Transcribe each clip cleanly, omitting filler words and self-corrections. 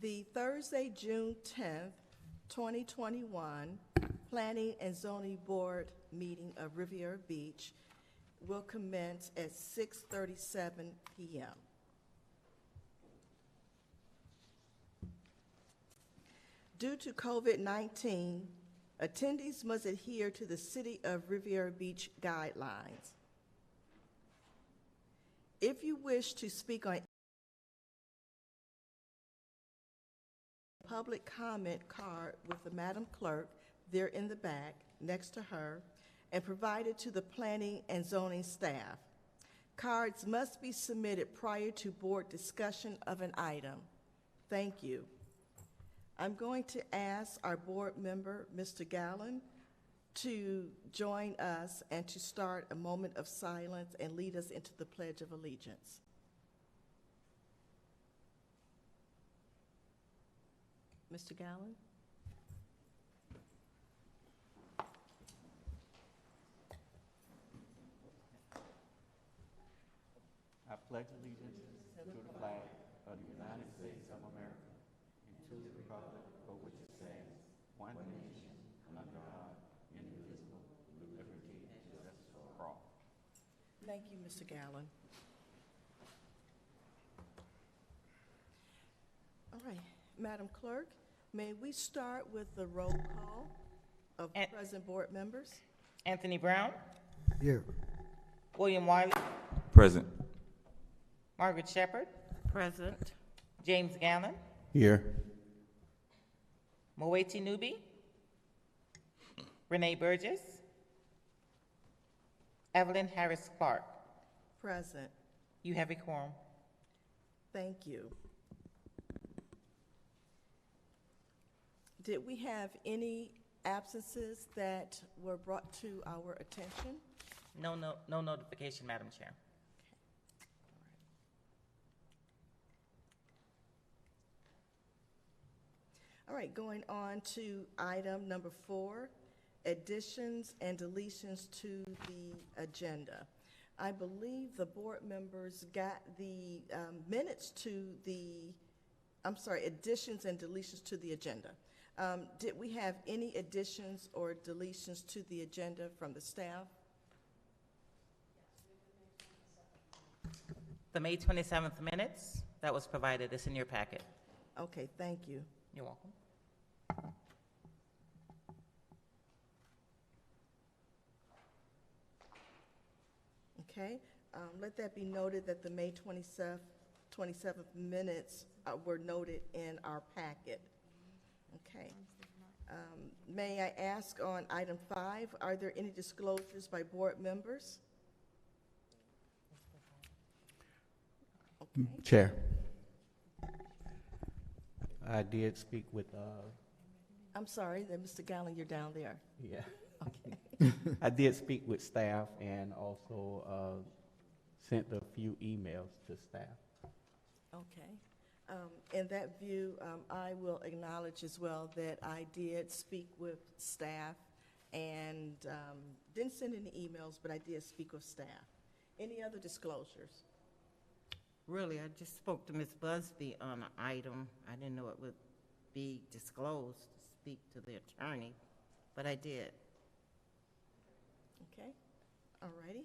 The Thursday, June 10th, 2021, Planning and Zoning Board meeting of Riviera Beach will commence at 6:37 p.m. Due to COVID-19, attendees must adhere to the City of Riviera Beach guidelines. If you wish to speak on public comment card with the Madam Clerk there in the back next to her and provided to the Planning and Zoning staff. Cards must be submitted prior to board discussion of an item. Thank you. I'm going to ask our board member, Mr. Gallen, to join us and to start a moment of silence and lead us into the Pledge of Allegiance. Mr. Gallen? I pledge allegiance to the flag of the United States of America and to the republic for which it stands, one nation, under God, indivisible, with liberty and justice for all. Thank you, Mr. Gallen. All right, Madam Clerk, may we start with the roll call of present board members? Anthony Brown, Here. William Wiley, Present. Margaret Shepherd, Present. James Gallen, Here. Moeti Nubi, Renee Burgess, Evelyn Harris Clark. Present. You have a quorum. Thank you. Did we have any absences that were brought to our attention? No notification, Madam Chair. All right, going on to item number 4, additions and deletions to the agenda. I believe the board members got the minutes to the, additions and deletions to the agenda. Did we have any additions or deletions to the agenda from the staff? The May 27th minutes that was provided is in your packet. Okay, thank you. You're welcome. Okay, let that be noted that the May 27th minutes were noted in our packet. Okay. May I ask on item 5, are there any disclosures by board members? Okay. Chair. I did speak with, I'm sorry, that Mr. Gallen, you're down there. yeah, Okay. I did speak with staff and also sent a few emails to staff. Okay. In that view, I will acknowledge as well that I did speak with staff and didn't send any emails, but I did speak with staff. Any other disclosures? Really, I just spoke to Ms. Busby on an item. I didn't know it would be disclosed to speak to the attorney, but I did. Okay, all righty.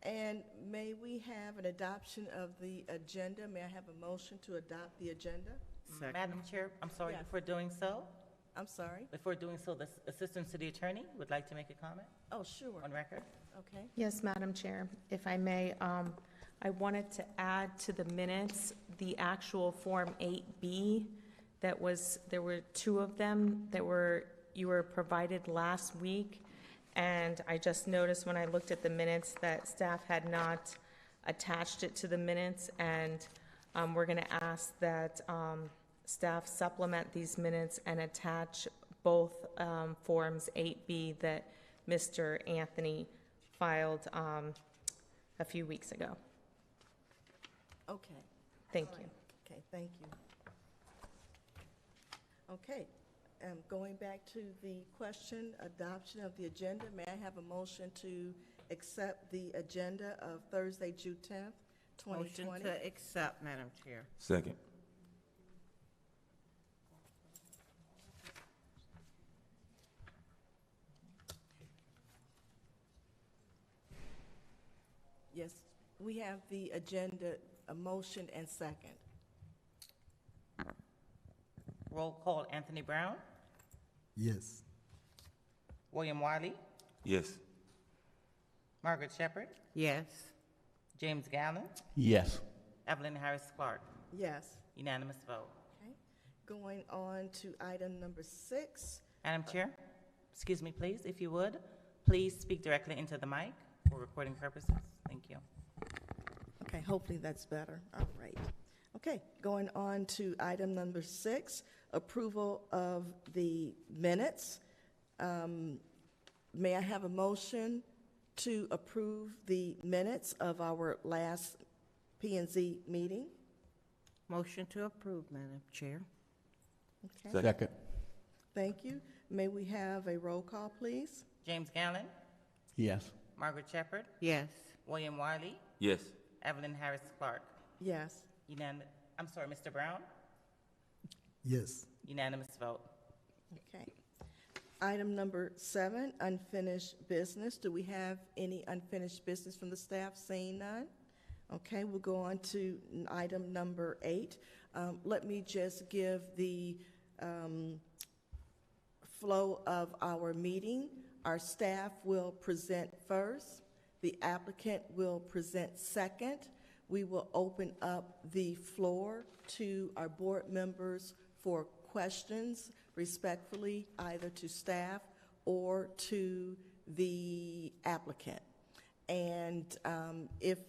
And may we have an adoption of the agenda? May I have a motion to adopt the agenda? Second. Madam Chair, I'm sorry, Yes. before doing so, The Assistant City Attorney would like to make a comment Oh, sure. on record. Okay. Yes, Madam Chair, if I may, I wanted to add to the minutes the actual Form 8B there were 2 of them that you were provided last week, and I just noticed when I looked at the minutes that staff had not attached it to the minutes, and we're going to ask that staff supplement these minutes and attach both Forms 8B that Mr. Anthony filed a few weeks ago. Okay. Thank All you. right. Okay, thank you. Okay, going back to the question, adoption of the agenda, may I have a motion to accept the agenda of Thursday, June 10th, 2020? Motion to accept, Madam Chair. Second. Yes, we have the agenda, a motion and second. Roll call, Anthony Brown, Yes. William Wiley, Yes. Margaret Shepherd, Yes. James Gallen, Yes. Evelyn Harris Clark. Yes. Unanimous vote. Okay. Going on to item number 6. Madam Chair, excuse me, please, if you would, please speak directly into the mic for recording purposes. Thank you. Okay, hopefully that's better. All right. Okay, going on to item number 6, approval of the minutes. May I have a motion to approve the minutes of our last P&Z meeting? Motion to approve, Madam Chair. Okay, Second. thank you. May we have a roll call, please? James Gallen, Yes. Margaret Shepherd, Yes. William Wiley, Yes. Evelyn Harris Clark. Yes. I'm sorry, Mr. Brown? Yes. Unanimous vote. Okay. Item number 7, unfinished business. Do we have any unfinished business from the staff? Seeing none? Okay, we'll go on to item number 8. Let me just give the flow of our meeting. Our staff will present first. The applicant will present second. We will open up the floor to our board members for questions, respectfully, either to staff or to the applicant. And if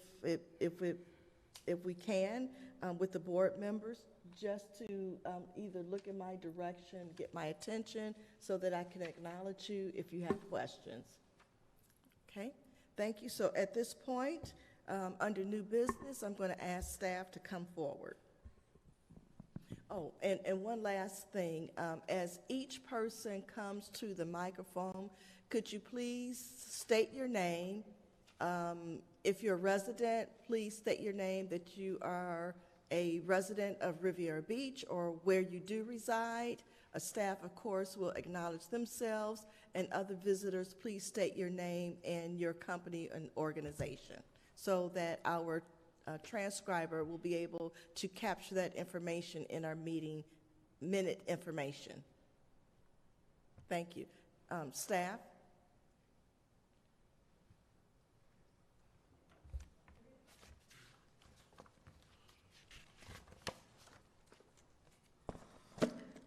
we can, with the board members, just to either look in my direction, get my attention, so that I can acknowledge you if you have questions. Okay, thank you. So at this point, under new business, I'm going to ask staff to come forward. Oh, and one last thing. As each person comes to the microphone, could you please state your name? If you're a resident, please state your name, that you are a resident of Riviera Beach or where you do reside. A staff, of course, will acknowledge themselves, and other visitors, please state your name and your company and organization so that our transcriber will be able to capture that information in our meeting minute information. Thank you. Staff?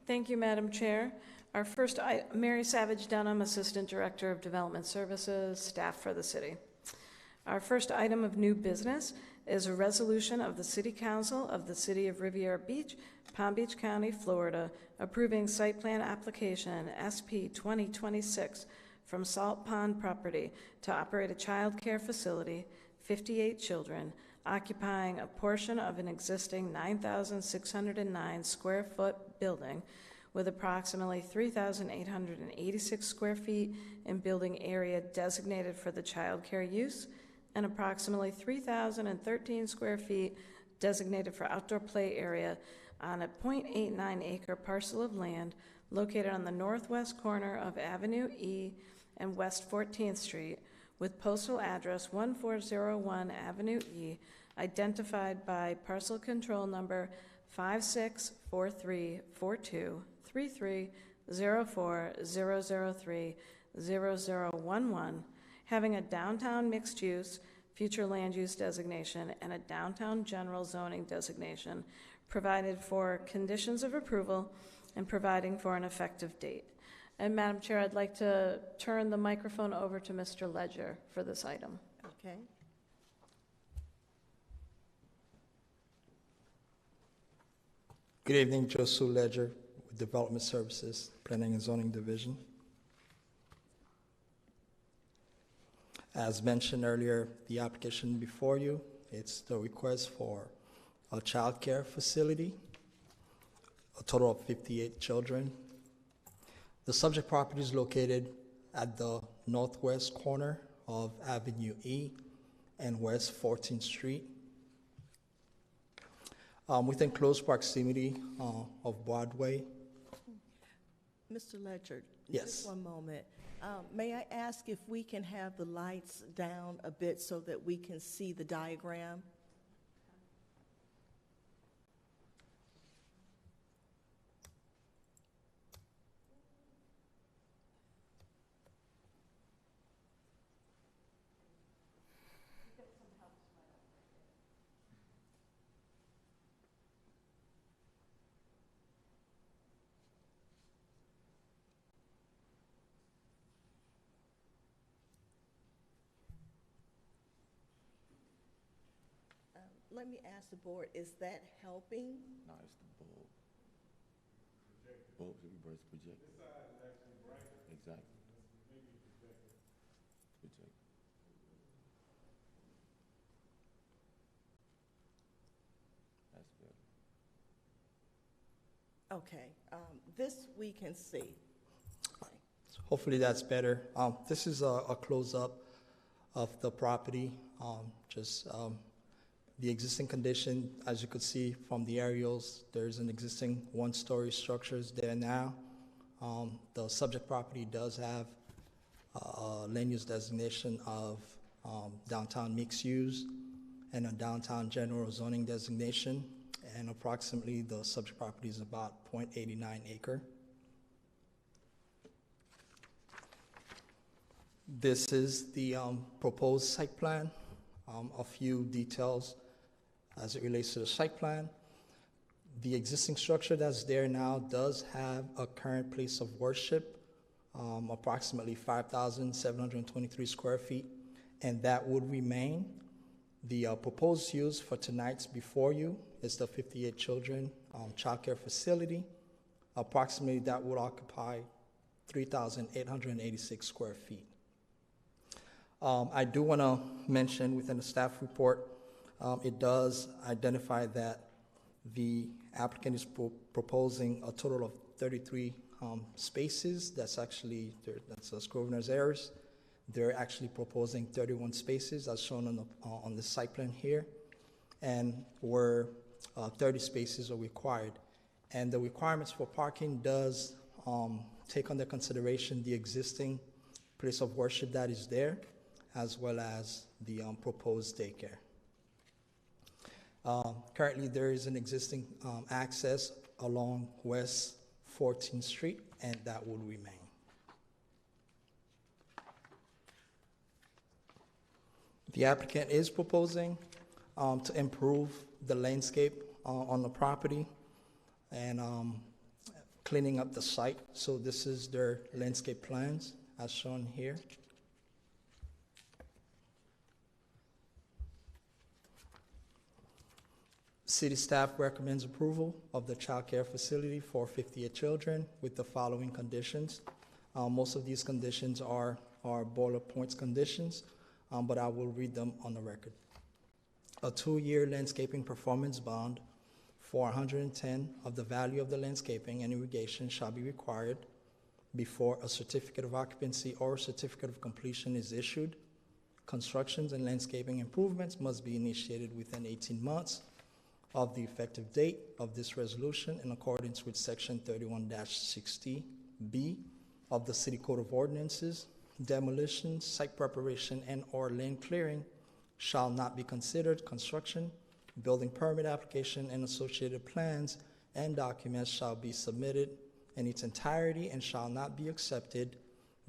Thank you, Madam Chair. Our first, Mary Savage Dunham, Assistant Director of Development Services, staff for the city. Our first item of new business is a resolution of the City Council of the City of Riviera Beach, Palm Beach County, Florida, approving site plan application SP 2026 from Salt Pond Property to operate a child care facility, 58 children, occupying a portion of an existing 9,609 square foot building with approximately 3,886 square feet in building area designated for the child care use and approximately 3,013 square feet designated for outdoor play area on a 0.89 acre parcel of land located on the northwest corner of Avenue E and West 14th Street with postal address 1401 Avenue E, identified by parcel control number 5643433040030011, having a downtown mixed-use, future land use designation, and a downtown general zoning designation, provided for conditions of approval and providing for an effective date. And Madam Chair, I'd like to turn the microphone over to Mr. Ledger for this item. Okay. Good evening, Josue Ledger with Development Services, Planning and Zoning Division. As mentioned earlier, the application before you, it's the request for a child care facility, a total of 58 children. The subject property is located at the northwest corner of Avenue E and West 14th Street, within close proximity of Broadway. Mr. Ledger? Yes. Just one moment. May I ask if we can have the lights down a bit so that we can see the diagram? Let me ask the board, is that helping? No, it's the bulb. Bulb should be projected. This side is actually brighter. Exactly. Project. That's better. Okay, this we can see. Hopefully that's better. This is a close-up of the property. The existing condition, as you could see from the aerials, there's an existing one-story structures there now. The subject property does have a land use designation of downtown mixed use and a downtown general zoning designation, and approximately the subject property is about 0.89 acre. This is the proposed site plan. A few details as it relates to the site plan. The existing structure that's there now does have a current place of worship, approximately 5,723 square feet, and that would remain. The proposed use for tonight's before you is the 58 children child care facility. Approximately that would occupy 3,886 square feet. I do want to mention within the staff report, it does identify that the applicant is proposing a total of 33 spaces. That's actually, that's Scrivener's errors. They're actually proposing 31 spaces as shown on the site plan here, and where 30 spaces are required. And the requirements for parking does take under consideration the existing place of worship that is there, as well as the proposed daycare. Currently, there is an existing access along West 14th Street, and that will remain. The applicant is proposing to improve the landscape on the property and cleaning up the site. So this is their landscape plans as shown here. City staff recommends approval of the child care facility for 58 children with the following conditions. Most of these conditions are boiler points conditions, but I will read them on the record. A 2-year landscaping performance bond for 110 of the value of the landscaping and irrigation shall be required before a certificate of occupancy or certificate of completion is issued. Constructions and landscaping improvements must be initiated within 18 months of the effective date of this resolution in accordance with Section 31-60B of the City Code of Ordinances. Demolition, site preparation, and/or land clearing shall not be considered. Construction, building permit application, and associated plans and documents shall be submitted in its entirety and shall not be accepted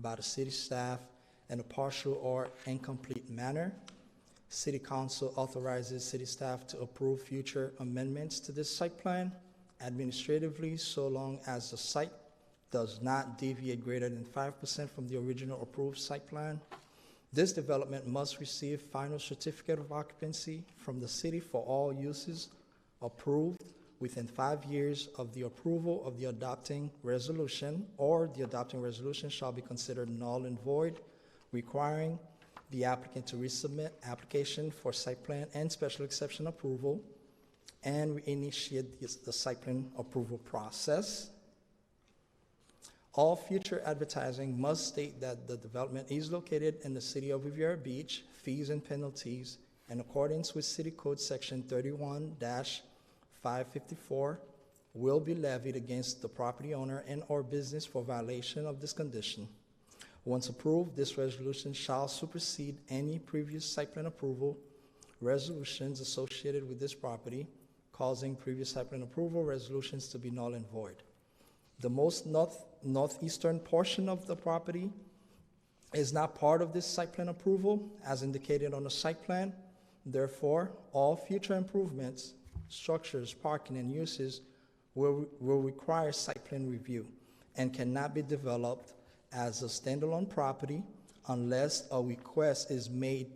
by the city staff in a partial or incomplete manner. City Council authorizes city staff to approve future amendments to this site plan administratively so long as the site does not deviate greater than 5% from the original approved site plan. This development must receive final certificate of occupancy from the city for all uses approved within 5 years of the approval of the adopting resolution, or the adopting resolution shall be considered null and void, requiring the applicant to resubmit application for site plan and special exception approval and reinitiate the site plan approval process. All future advertising must state that the development is located in the city of Riviera Beach. Fees and penalties in accordance with City Code Section 31-554 will be levied against the property owner and/or business for violation of this condition. Once approved, this resolution shall supersede any previous site plan approval resolutions associated with this property, causing previous site plan approval resolutions to be null and void. The most northeastern portion of the property is not part of this site plan approval, as indicated on the site plan. Therefore, all future improvements, structures, parking, and uses will require site plan review and cannot be developed as a standalone property unless a request is made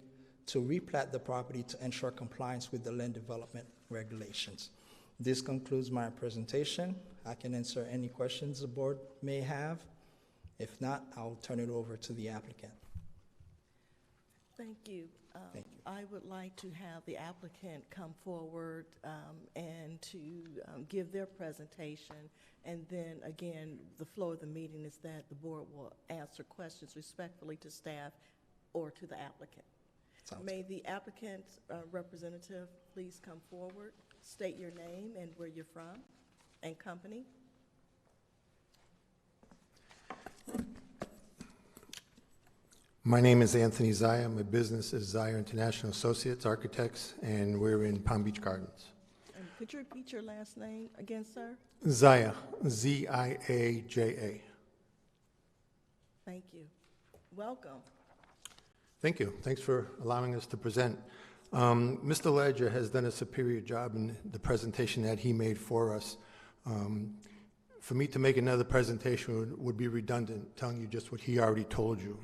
to replat the property to ensure compliance with the land development regulations. This concludes my presentation. I can answer any questions the board may have. If not, I'll turn it over to the applicant. Thank you. Thank you. I would like to have the applicant come forward and to give their presentation. And then, again, the flow of the meeting is that the board will answer questions respectfully to staff or to the applicant. Sounds May the applicant representative please come forward, state your name and where you're from and company. My name is Anthony Zaya. My business is Zaya International Associates Architects, and we're in Palm Beach Gardens. And could you repeat your last name again, sir? Zaya, Z-I-A-J-A. Thank you. Welcome. Thank you. Thanks for allowing us to present. Mr. Ledger has done a superior job in the presentation that he made for us. For me to make another presentation would be redundant, telling you just what he already told you.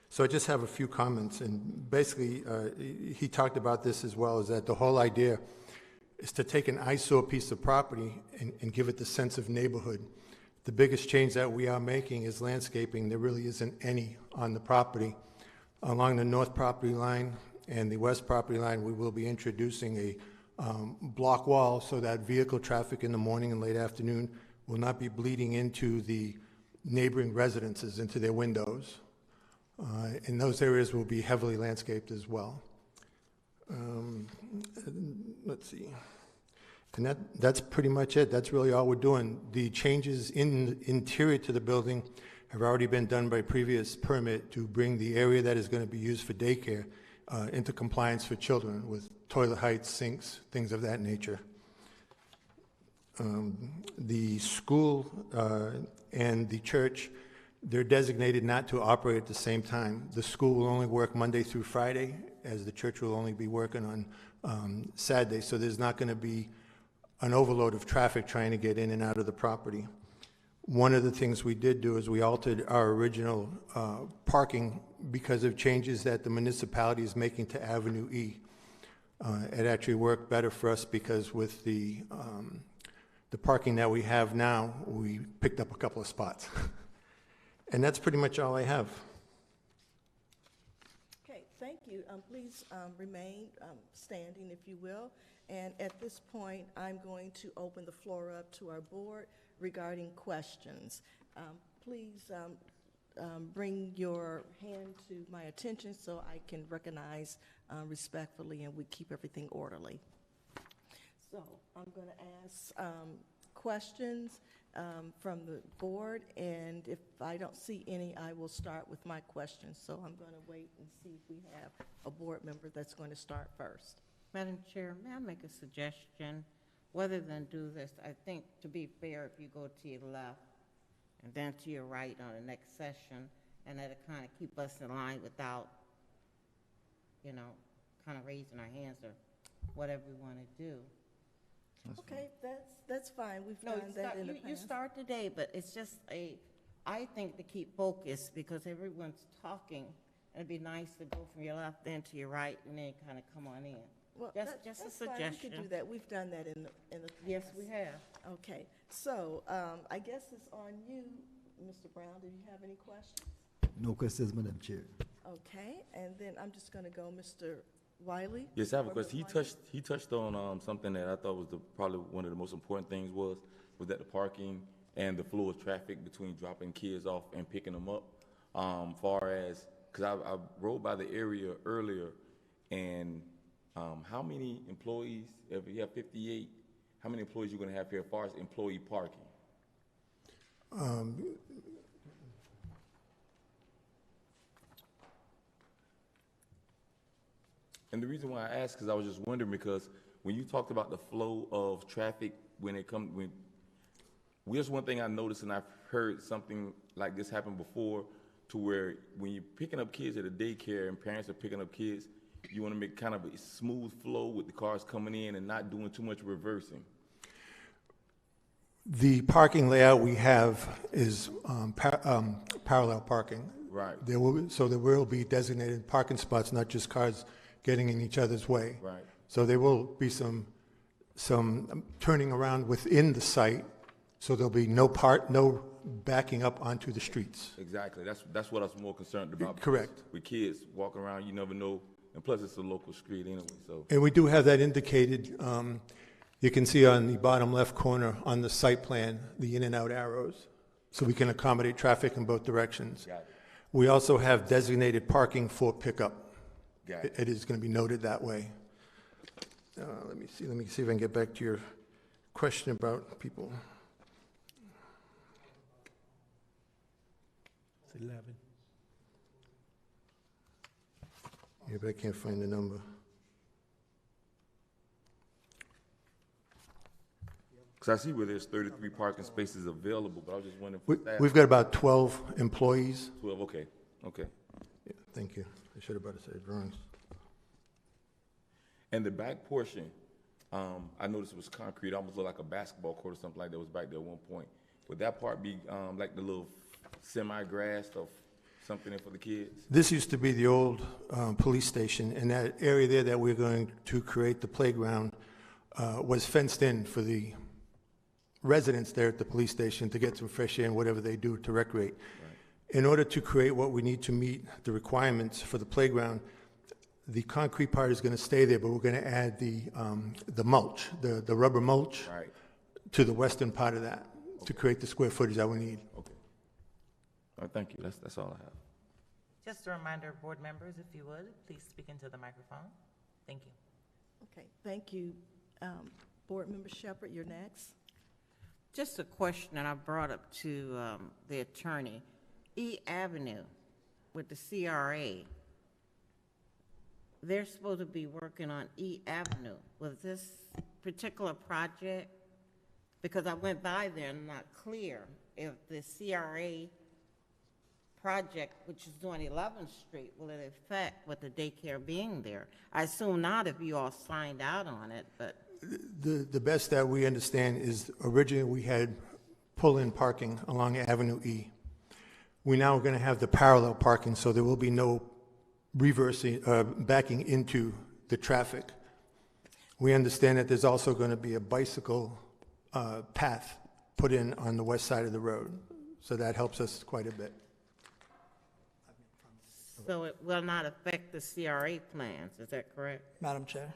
So I just have a few comments, and basically he talked about this as well, is that the whole idea is to take an eyesore piece of property and give it the sense of neighborhood. The biggest change that we are making is landscaping. There really isn't any on the property. Along the north property line and the west property line, we will be introducing a block wall so that vehicle traffic in the morning and late afternoon will not be bleeding into the neighboring residences, into their windows. And those areas will be heavily landscaped as well. Let's see. And that's pretty much it. That's really all we're doing. The changes in the interior to the building have already been done by previous permit to bring the area that is going to be used for daycare into compliance for children with toilet heights, sinks, things of that nature. The school and the church, they're designated not to operate at the same time. The school will only work Monday through Friday, as the church will only be working on Saturday, so there's not going to be an overload of traffic trying to get in and out of the property. One of the things we did do is we altered our original parking because of changes that the municipality is making to Avenue E. It actually worked better for us because with the parking that we have now, we picked up a couple of spots. And that's pretty much all I have. Okay, thank you. Please remain standing, if you will. And at this point, I'm going to open the floor up to our board regarding questions. Please bring your hand to my attention so I can recognize respectfully and we keep everything orderly. So I'm going to ask questions from the board, and if I don't see any, I will start with my questions. So I'm going to wait and see if we have a board member that's going to start first. Madam Chair, may I make a suggestion? Rather than do this, I think to be fair, if you go to your left and then to your right on the next session, and that'll kind of keep us in line without, kind of raising our hands or whatever we want to do. Okay, that's fine. We've done that in the past. You start today, but it's just I think to keep focus because everyone's talking. It'd be nice to go from your left then to your right and then kind of come on in. Well, Just that's a fine. suggestion. We could do that. We've done that in the past. Yes, we have. Okay, so I guess it's on you, Mr. Brown. Do you have any questions? No questions, Madam Chair. Okay, and then I'm just going to go, Mr. Wiley. Yes, I have a Or question. Ms. Wiley? He touched on something that I thought was probably one of the most important things was that the parking and the flow of traffic between dropping kids off and picking them up. Far as, because I rode by the area earlier, and how many employees, if you have 58, how many employees you're going to have here as far as employee parking? And the reason why I asked, because I was just wondering, because when you talked about the flow of traffic when it comes, here's one thing I noticed, and I've heard something like this happen before, to where when you're picking up kids at a daycare and parents are picking up kids, you want to make kind of a smooth flow with the cars coming in and not doing too much reversing. The parking layout we have is parallel parking. Right. There will be designated parking spots, not just cars getting in each other's way. Right. So there will be some turning around within the site, so there'll be no backing up onto the streets. Exactly. That's what I was more concerned about. Correct. With kids walking around, you never know, and plus it's a local street anyway. So. And we do have that indicated. You can see on the bottom left corner on the site plan, the in and out arrows, so we can accommodate traffic in both directions. Got it. We also have designated parking for pickup. Got it. It is going to be noted that way. Let me see if I can get back to your question about people. It's 11. Yeah, but I can't find the number. Because I see where there's 33 parking spaces available, but I was just wondering for staff. We've got about 12 employees. 12, okay, okay. Yeah, thank you. I should have better said drawings. And the back portion, I noticed it was concrete, almost looked like a basketball court or something like that was back there at one point. Would that part be like the little semi-grassed or something for the kids? This used to be the old police station, and that area there that we're going to create the playground was fenced in for the residents there at the police station to get some fresh air and whatever they do to recreate. Right. In order to create what we need to meet the requirements for the playground, the concrete part is going to stay there, but we're going to add the mulch, the rubber mulch, Right. to the western part of that to create the square footage that we need. Okay. All right, thank you. That's all I have. Just a reminder, board members, if you would, please speak into the microphone. Thank you. Okay, thank you. Board Member Shepherd, you're next. Just a question that I brought up to the attorney. E Avenue with the CRA, they're supposed to be working on E Avenue. Was this particular project, because I went by there and I'm not clear if the CRA project, which is doing 11th Street, will it affect with the daycare being there? I assume not if you all signed out on it, but. The best that we understand is originally we had pull-in parking along Avenue E. We now are going to have the parallel parking, so there will be no reversing, backing into the traffic. We understand that there's also going to be a bicycle path put in on the west side of the road, so that helps us quite a bit. So it will not affect the CRA plans, is that correct? Madam Chair?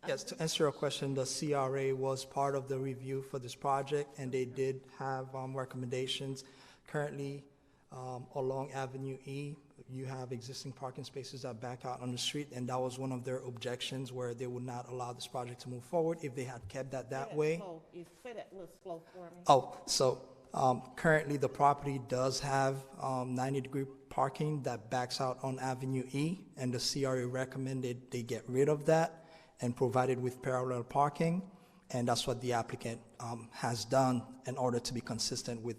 Yes, to answer your question, the CRA was part of the review for this project, and they did have recommendations. Currently, along Avenue E, you have existing parking spaces that back out on the street, and that was one of their objections, where they would not allow this project to move forward if they had kept that way. You say that a little slow for me. Oh, so currently the property does have 90-degree parking that backs out on Avenue E, and the CRA recommended they get rid of that and provided with parallel parking, and that's what the applicant has done in order to be consistent with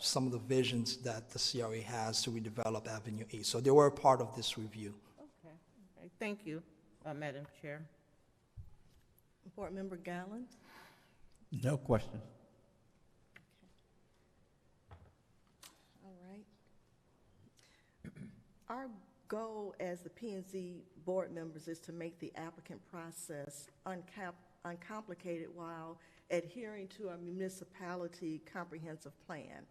some of the visions that the CRA has to redevelop Avenue E. So they were part of this review. Okay. Thank you, Madam Chair. Board Member Gallen. No question. All right. Our goal as the P&Z board members is to make the applicant process uncomplicated while adhering to our municipality comprehensive plan.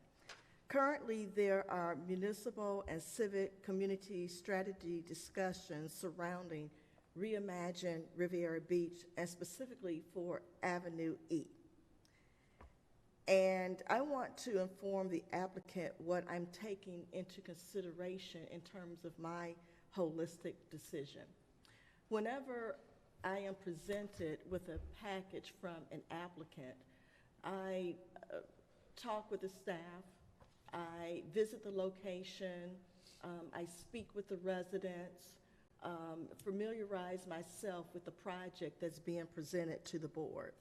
Currently, there are municipal and civic community strategy discussions surrounding Reimagine Riviera Beach and specifically for Avenue E. And I want to inform the applicant what I'm taking into consideration in terms of my holistic decision. Whenever I am presented with a package from an applicant, I talk with the staff, I visit the location, I speak with the residents, familiarize myself with the project that's being presented to the board.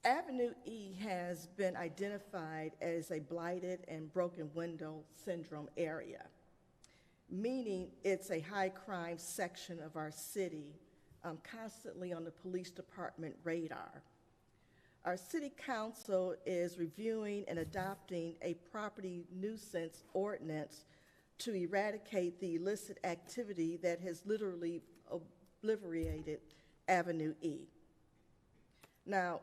Avenue E has been identified as a blighted and broken window syndrome area, meaning it's a high-crime section of our city, constantly on the police department radar. Our city council is reviewing and adopting a property nuisance ordinance to eradicate the illicit activity that has literally obliterated Avenue E. Now,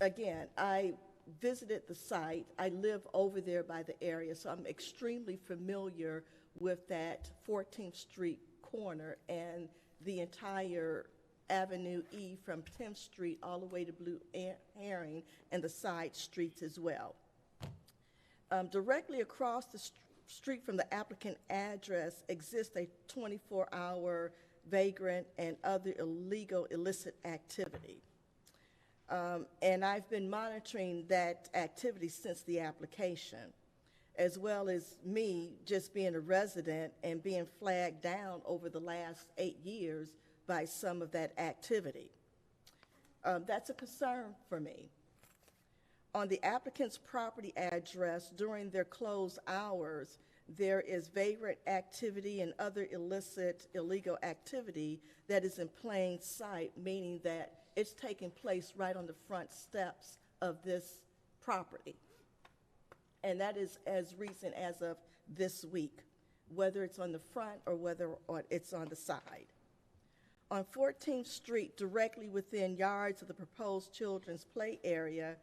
again, I visited the site. I live over there by the area, so I'm extremely familiar with that 14th Street corner and the entire Avenue E from 10th Street all the way to Blue Herring and the side streets as well. Directly across the street from the applicant address exists a 24-hour vagrant and other illegal illicit activity. And I've been monitoring that activity since the application, as well as me just being a resident and being flagged down over the last 8 years by some of that activity. That's a concern for me. On the applicant's property address during their closed hours, there is vagrant activity and other illicit, illegal activity that is in plain sight, meaning that it's taking place right on the front steps of this property. And that is as recent as of this week, whether it's on the front or whether it's on the side. On 14th Street, directly within yards of the proposed children's play area,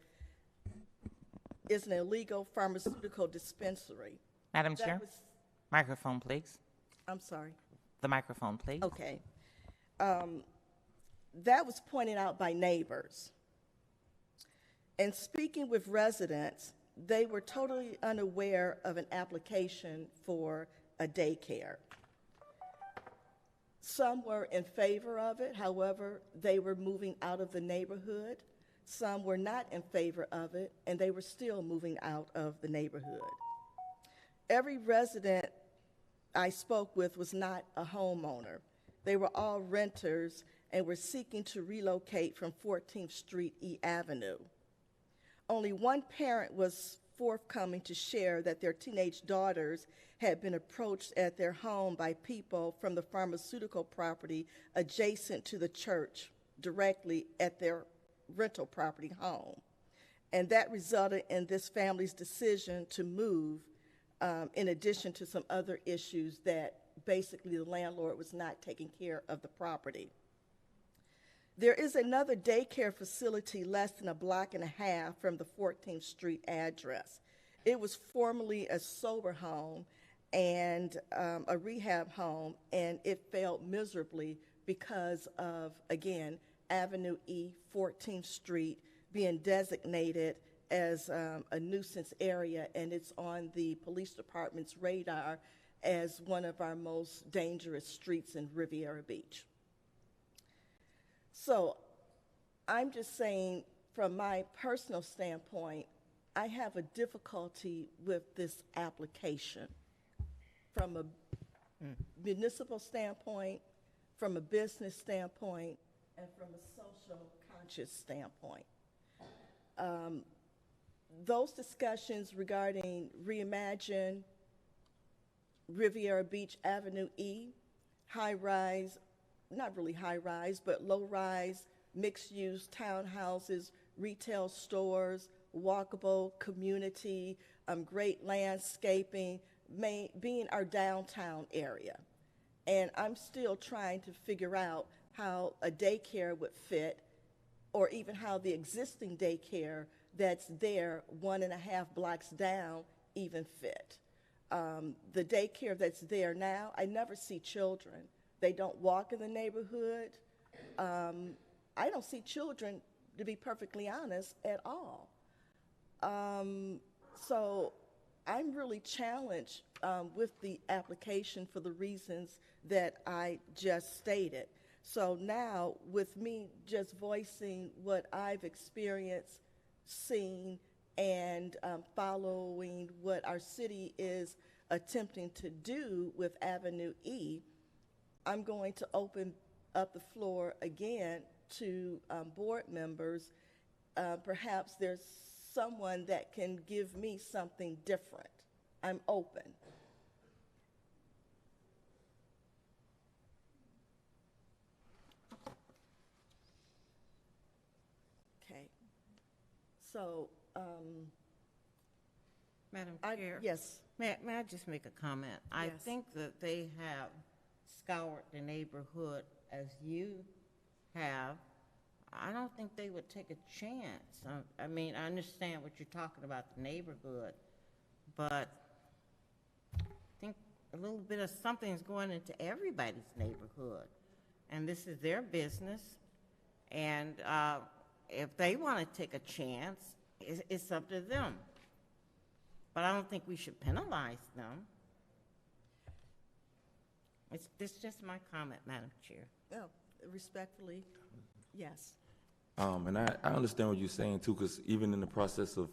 is an illegal pharmaceutical dispensary. Madam Chair, microphone, please. I'm sorry. The microphone, please. Okay. That was pointed out by neighbors. And speaking with residents, they were totally unaware of an application for a daycare. Some were in favor of it, however, they were moving out of the neighborhood. Some were not in favor of it, and they were still moving out of the neighborhood. Every resident I spoke with was not a homeowner. They were all renters and were seeking to relocate from 14th Street E Avenue. Only one parent was forthcoming to share that their teenage daughters had been approached at their home by people from the pharmaceutical property adjacent to the church directly at their rental property home. And that resulted in this family's decision to move, in addition to some other issues that basically the landlord was not taking care of the property. There is another daycare facility less than a block and a half from the 14th Street address. It was formerly a sober home and a rehab home, and it failed miserably because of, again, Avenue E, 14th Street being designated as a nuisance area, and it's on the police department's radar as one of our most dangerous streets in Riviera Beach. So I'm just saying, from my personal standpoint, I have a difficulty with this application from a municipal standpoint, from a business standpoint, and from a social conscious standpoint. Those discussions regarding Reimagine, Riviera Beach Avenue E, high-rise, not really high-rise, but low-rise, mixed-use townhouses, retail stores, walkable community, great landscaping, being our downtown area. And I'm still trying to figure out how a daycare would fit, or even how the existing daycare that's there 1.5 blocks down even fit. The daycare that's there now, I never see children. They don't walk in the neighborhood. I don't see children, to be perfectly honest, at all. So I'm really challenged with the application for the reasons that I just stated. So now, with me just voicing what I've experienced, seen, and following what our city is attempting to do with Avenue E, I'm going to open up the floor again to board members. Perhaps there's someone that can give me something different. I'm open. Okay. So, Madam I, Chair? yes, May I just make a comment? I Yes. think that they have scoured the neighborhood as you have. I don't think they would take a chance. I mean, I understand what you're talking about, the neighborhood, but I think a little bit of something's going into everybody's neighborhood, and this is their business, and if they want to take a chance, it's up to them. But I don't think we should penalize them. It's just my comment, Madam Chair. oh, respectfully, yes. And I understand what you're saying too, because even in the process of,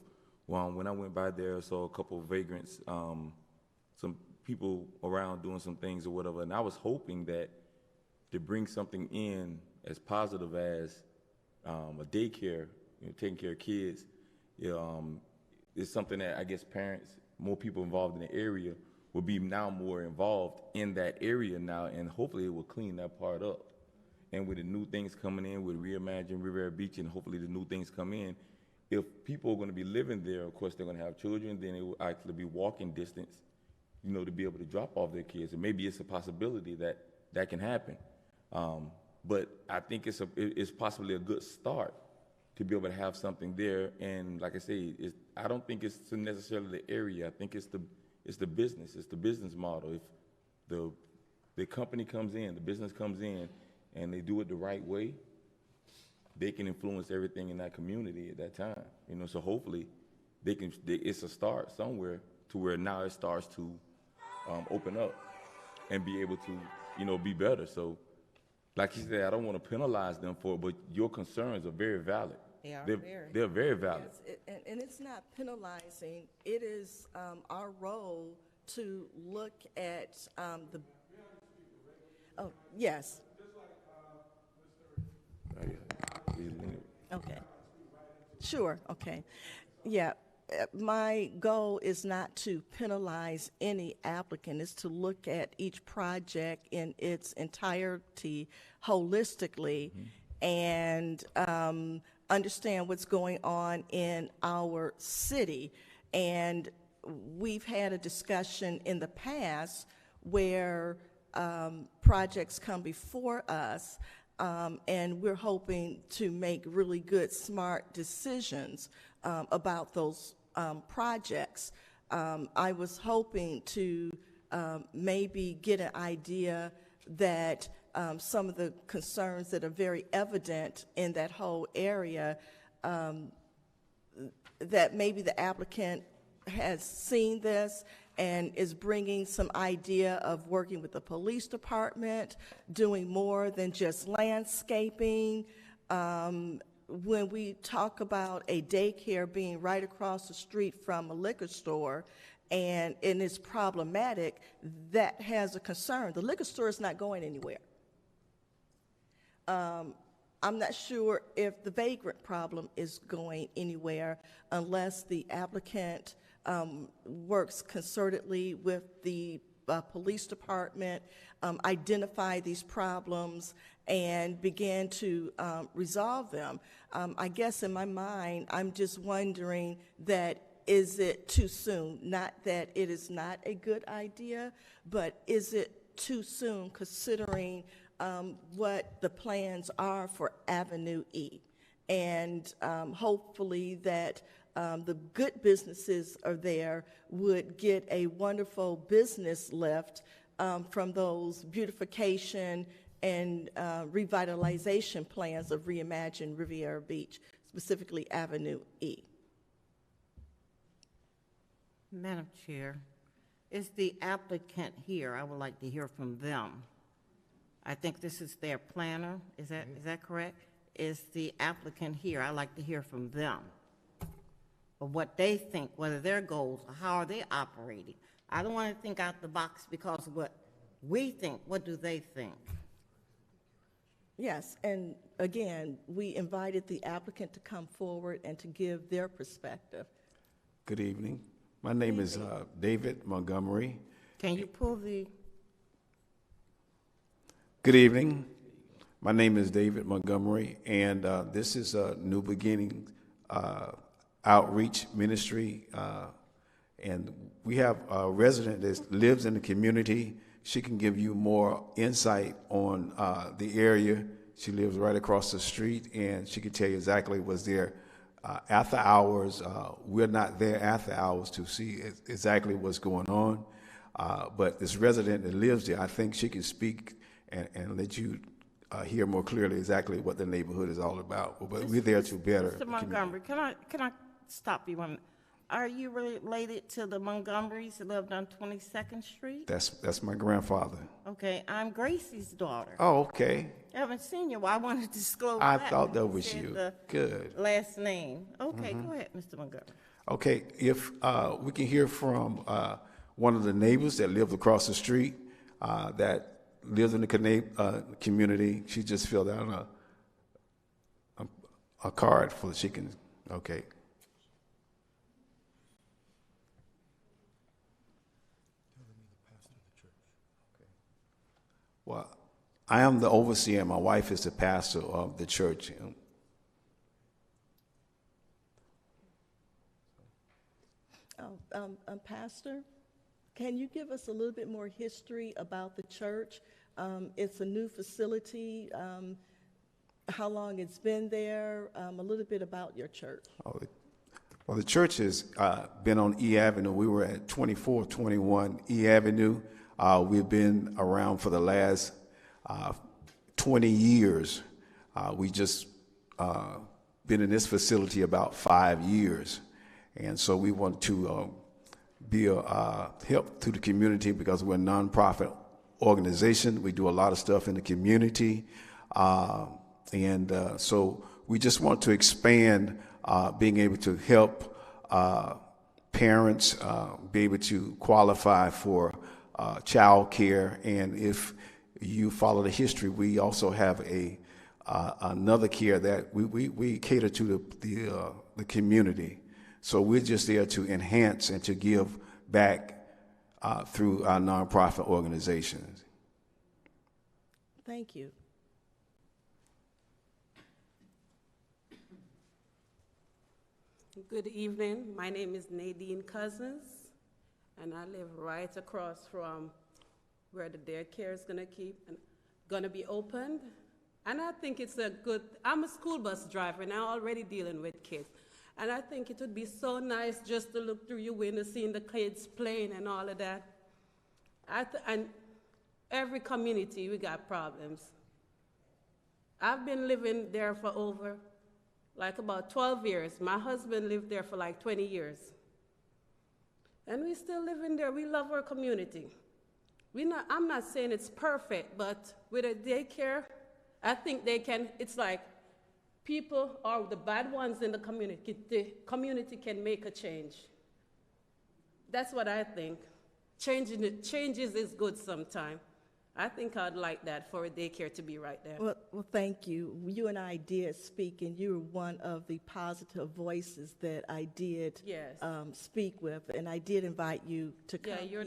when I went by there, I saw a couple of vagrants, some people around doing some things or whatever, and I was hoping that to bring something in as positive as a daycare, taking care of kids, is something that I guess parents, more people involved in the area, will be now more involved in that area now, and hopefully it will clean that part up. And with the new things coming in, with Reimagine Riviera Beach, and hopefully the new things come in, if people are going to be living there, of course they're going to have children, then it will actually be walking distance, to be able to drop off their kids. And maybe it's a possibility that that can happen. But I think it's possibly a good start to be able to have something there. And like I say, I don't think it's necessarily the area. I think it's the business. It's the business model. If the company comes in, the business comes in, and they do it the right way, they can influence everything in that community at that time. So hopefully it's a start somewhere to where now it starts to open up and be able to, be better. So like you said, I don't want to penalize them for it, but your concerns are very valid. They are They're very valid. Yes, and it's not penalizing. It is our role to look at the. Oh, yes. Okay. Sure, okay. Yeah, my goal is not to penalize any applicant. It's to look at each project in its entirety holistically and understand what's going on in our city. And we've had a discussion in the past where projects come before us, and we're hoping to make really good, smart decisions about those projects. I was hoping to maybe get an idea that some of the concerns that are very evident in that whole area, that maybe the applicant has seen this and is bringing some idea of working with the police department, doing more than just landscaping. When we talk about a daycare being right across the street from a liquor store, and it's problematic, that has a concern. The liquor store is not going anywhere. I'm not sure if the vagrant problem is going anywhere unless the applicant works concertedly with the police department, identify these problems, and begin to resolve them. I guess in my mind, I'm just wondering that is it too soon? Not that it is not a good idea, but is it too soon considering what the plans are for Avenue E? And hopefully that the good businesses are there would get a wonderful business lift from those beautification and revitalization plans of Reimagine Riviera Beach, specifically Avenue E. Madam Chair, is the applicant here? I would like to hear from them. I think this is their planner. Is that correct? Is the applicant here? I'd like to hear from them. But what they think, what are their goals, how are they operating? I don't want to think out the box because of what we think. What do they think? Yes, and again, we invited the applicant to come forward and to give their perspective. Good evening. My name is David Montgomery. Can you pull the? Good evening. My name is David Montgomery, and this is a New Beginning Outreach Ministry. And we have a resident that lives in the community. She can give you more insight on the area. She lives right across the street, and she can tell you exactly what's there after hours. We're not there after hours to see exactly what's going on. But this resident that lives there, I think she can speak and let you hear more clearly exactly what the neighborhood is all about. But we're there to better. Mr. Montgomery, can I stop you one minute? Are you related to the Montgomerys who lived on 22nd Street? That's my grandfather. Okay, I'm Gracie's daughter. Oh, okay. I haven't seen you. Well, I wanted to disclose I that thought when that you was said you. the Good. last name. Okay, go ahead, Mr. Montgomery. Okay, if we can hear from one of the neighbors that lived across the street, that lives in the community. She just filled out a card for the chicken. Okay. Well, I am the overseer. My wife is the pastor of the church. Pastor, can you give us a little bit more history about the church? It's a new facility. How long it's been there? A little bit about your church. Well, the church has been on E Avenue. We were at 2421 E Avenue. We've been around for the last 20 years. We just been in this facility about 5 years. And so we want to be a help to the community because we're a nonprofit organization. We do a lot of stuff in the community. So we just want to expand being able to help parents be able to qualify for child care. And if you follow the history, we also have another care that we cater to the community. So we're just there to enhance and to give back through our nonprofit organizations. Thank you. Good evening. My name is Nadine Cousins, and I live right across from where the daycare is going to be opened. And I think it's I'm a school bus driver, and I'm already dealing with kids. And I think it would be so nice just to look through your window, seeing the kids playing and all of that. And every community, we got problems. I've been living there for over about 12 years. My husband lived there for 20 years. And we still living there. We love our community. I'm not saying it's perfect, but with a daycare, I think it's like people are the bad ones in the community can make a change. That's what I think. Changes is good sometimes. I think I'd like that for a daycare to be right there. Well, thank you. You and I did speak, and you were one of the positive voices that I did speak with, and I did invite you to come here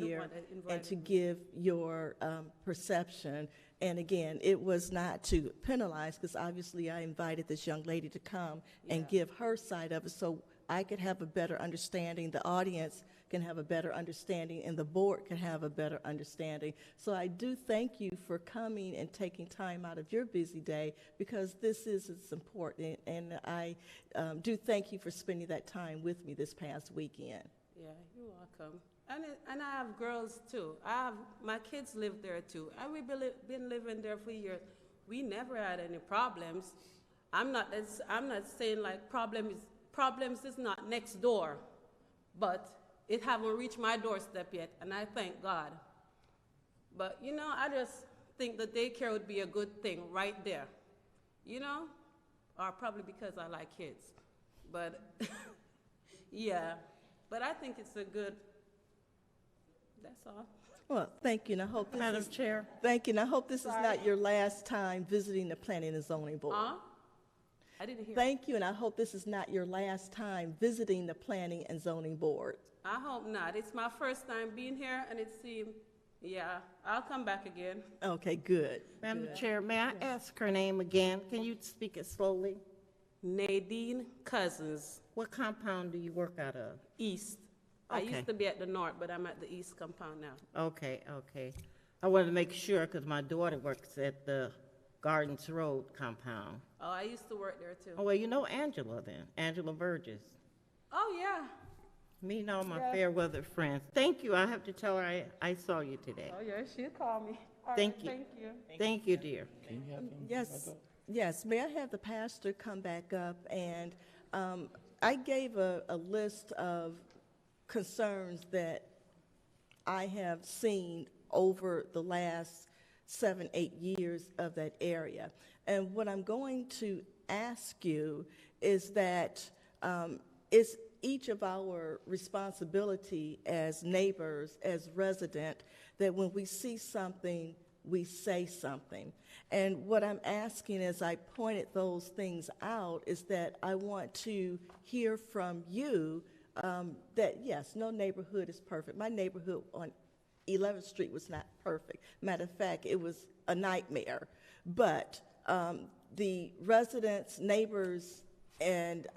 and to give your perception. And again, it was not to penalize, because obviously I invited this young lady to come and give her side of it so I could have a better understanding, the audience can have a better understanding, and the board can have a better understanding. So I do thank you for coming and taking time out of your busy day, because this is important, and I do thank you for spending that time with me this past weekend. Yeah, you're welcome. And I have girls too. My kids live there too, and we've been living there for years. We never had any problems. I'm not saying problems is not next door, but it haven't reached my doorstep yet, and I thank God. But I just think the daycare would be a good thing right there, or probably because I like kids, but yeah. But I think it's a good That's all. Well, thank you, and I hope this Madam is, Chair? thank you, and I hope this is not your last time visiting the Planning and Zoning Board. I didn't hear. Thank you, and I hope this is not your last time visiting the Planning and Zoning Board. I hope not. It's my first time being here, and it seemed, yeah, I'll come back again. Okay, good. Madam Chair, may I ask her name again? Can you speak it slowly? Nadine Cousins, What compound do you work out of? East. I Okay. used to be at the north, but I'm at the east compound now. Okay, okay. I wanted to make sure, because my daughter works at the Gardens Road compound. Oh, I used to work there too. Oh, well, you know Angela then, Angela Burgess. Oh, yeah. Me and all my fair weather friends. Thank you. I have to tell her I saw you today. Oh, yeah, she'll call me. All Thank right, you. Thank you. Thank you, dear. Yes, may I have the pastor come back up? And I gave a list of concerns that I have seen over the last 7, 8 years of that area. And what I'm going to ask you is that it's each of our responsibility as neighbors, as resident, that when we see something, we say something. And what I'm asking as I pointed those things out is that I want to hear from you that, yes, no neighborhood is perfect. My neighborhood on 11th Street was not perfect. Matter of fact, it was a nightmare. But the residents, neighbors, and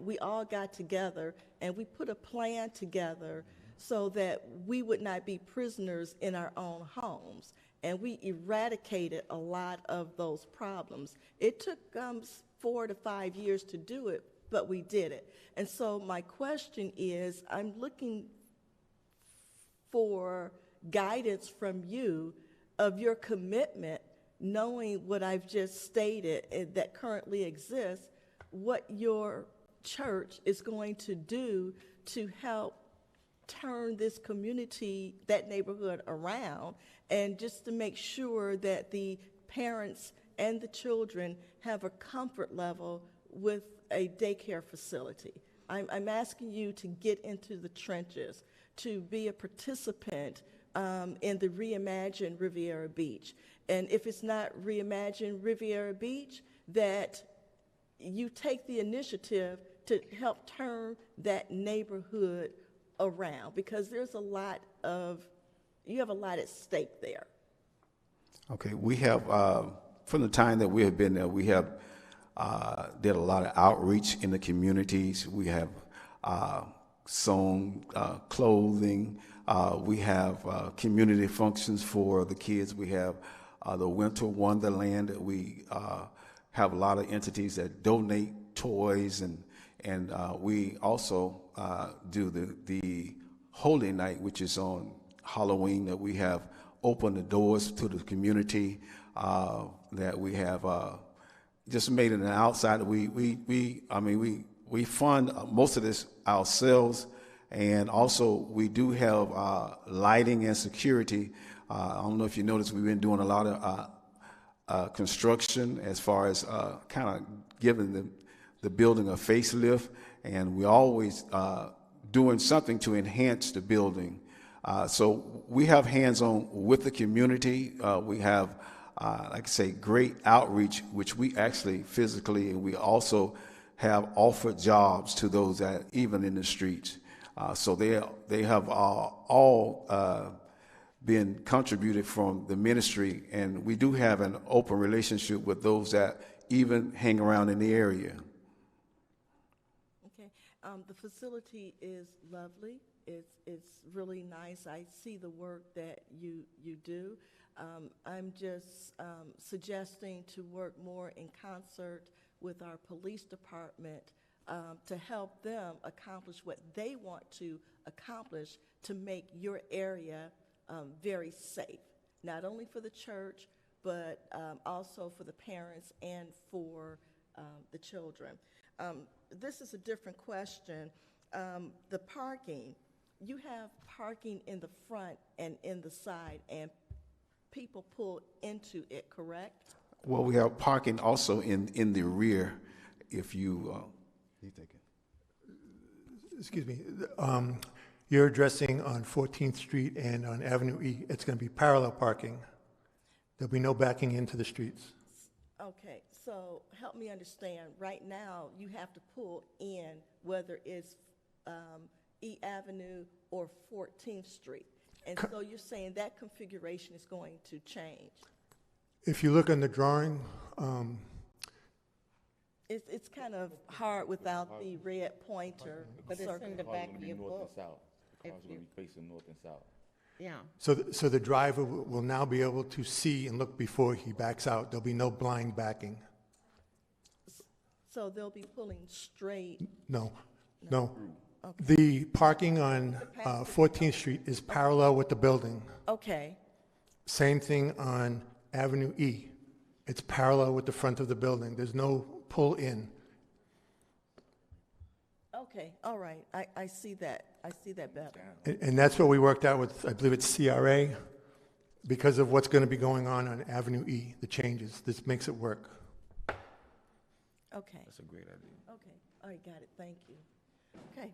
we all got together and we put a plan together so that we would not be prisoners in our own homes. And we eradicated a lot of those problems. It took 4 to 5 years to do it, but we did it. And so my question is, I'm looking for guidance from you of your commitment, knowing what I've just stated that currently exists, what your church is going to do to help turn this community, that neighborhood around, and just to make sure that the parents and the children have a comfort level with a daycare facility. I'm asking you to get into the trenches, to be a participant in the Reimagine Riviera Beach. And if it's not Reimagine Riviera Beach, that you take the initiative to help turn that neighborhood around, because there's you have a lot at stake there. Okay, we have, from the time that we have been there, we have did a lot of outreach in the communities. We have sewn clothing. We have community functions for the kids. We have the Winter Wonderland. We have a lot of entities that donate toys, and we also do the Holy Night, which is on Halloween, that we have opened the doors to the community, that we have just made it an outside. We fund most of this ourselves, and also we do have lighting and security. I don't know if you noticed, we've been doing a lot of construction as far as kind of giving the building a facelift, and we're always doing something to enhance the building. So we have hands-on with the community. We have, like I say, great outreach, which we actually physically, and we also have offered jobs to those that even in the streets. So they have all been contributed from the ministry, and we do have an open relationship with those that even hang around in the area. Okay, the facility is lovely. It's really nice. I see the work that you do. I'm just suggesting to work more in concert with our police department to help them accomplish what they want to accomplish to make your area very safe, not only for the church, but also for the parents and for the children. This is a different question. The parking, you have parking in the front and in the side, and people pull into it, correct? Well, we have parking also in the rear. If you, Excuse me. You're addressing on 14th Street and on Avenue E. It's going to be parallel parking. There'll be no backing into the streets. Okay, so help me understand. Right now, you have to pull in whether it's E Avenue or 14th Street. And so you're saying that configuration is going to change? If you look on the drawing, It's kind of hard without the red pointer. But it's in the Cars back gonna of be your north book. and south. If Cars gonna you- be facing north and south. Yeah. so the driver will now be able to see and look before he backs out. There'll be no blind backing. So they'll be pulling straight. No. The parking on 14th Street is parallel with the building. Okay, Same thing on Avenue E. It's parallel with the front of the building. There's no pull-in. okay, all right. I see that. I see that better. And that's what we worked out with, I believe it's CRA, because of what's going to be going on Avenue E, the changes. This makes it work. Okay, That's a great idea. okay. All right, got it. Thank you. Okay.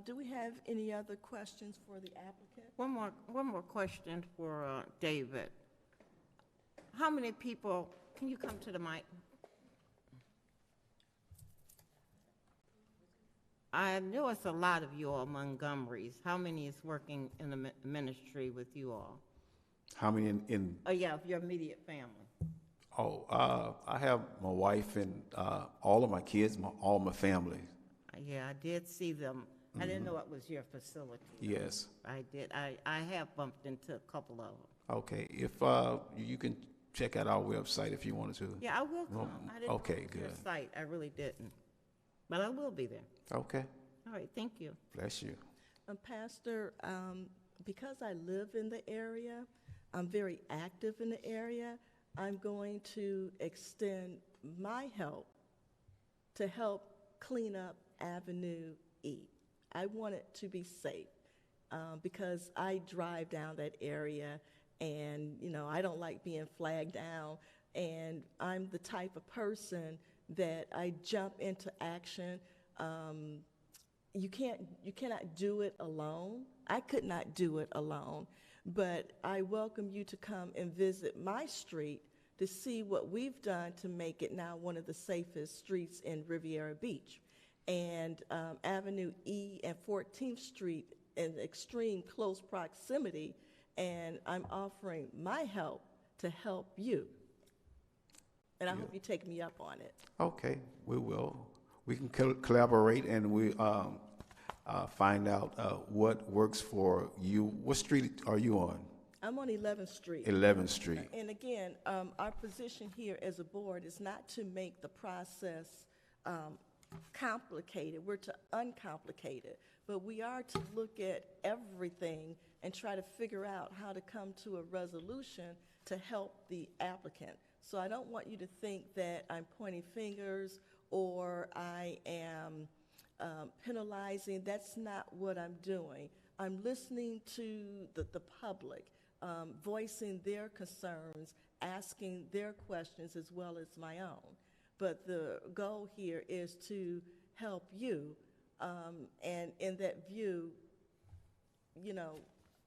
Do we have any other questions for the applicant? One more question for David. How many people, can you come to the mic? I know it's a lot of you all Montgomerys. How many is working in the ministry with you all? How many in Oh, yeah, your immediate family. I have my wife and all of my kids, all my family. Yeah, I did see them. I didn't know it was your facility. Yes. I did. I have bumped into a couple of them. Okay. If you can check out our website if you wanted to. Yeah, I will come. I didn't know Okay, it was your good. site. I really didn't. But I will be there. Okay. All right, thank you. Bless you. Pastor, because I live in the area, I'm very active in the area, I'm going to extend my help to help clean up Avenue E. I want it to be safe because I drive down that area and, you know, I don't like being flagged down. And I'm the type of person that I jump into action. You cannot do it alone. I could not do it alone. But I welcome you to come and visit my street to see what we've done to make it now one of the safest streets in Riviera Beach. And Avenue E and 14th Street in extreme close proximity, and I'm offering my help to help you. And I hope you take me up on it. Okay, we will. We can collaborate and we find out what works for you. What street are you on? I'm on 11th Street. 11th Street. And again, our position here as a board is not to make the process complicated. We're to uncomplicate it. But we are to look at everything and try to figure out how to come to a resolution to help the applicant. So I don't want you to think that I'm pointing fingers or I am penalizing. That's not what I'm doing. I'm listening to the public, voicing their concerns, asking their questions as well as my own. But the goal here is to help you. And in that view, you know,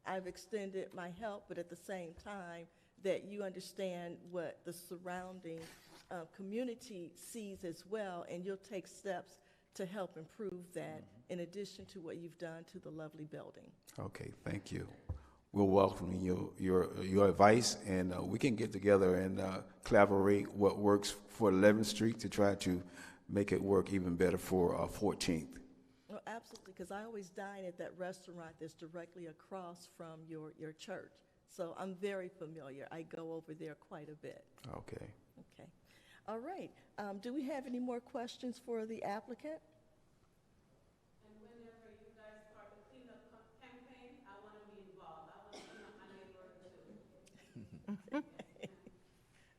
I've extended my help, but at the same time, that you understand what the surrounding community sees as well, and you'll take steps to help improve that in addition to what you've done to the lovely building. Okay, thank you. We'll welcome your advice, and we can get together and collaborate what works for 11th Street to try to make it work even better for 14th. Well, absolutely, because I always dine at that restaurant that's directly across from your church. So I'm very familiar. I go over there quite a bit. Okay. Okay. All right. Do we have any more questions for the applicant? And whenever you guys start the cleanup campaign, I want to be involved. I want to clean up my neighborhood too.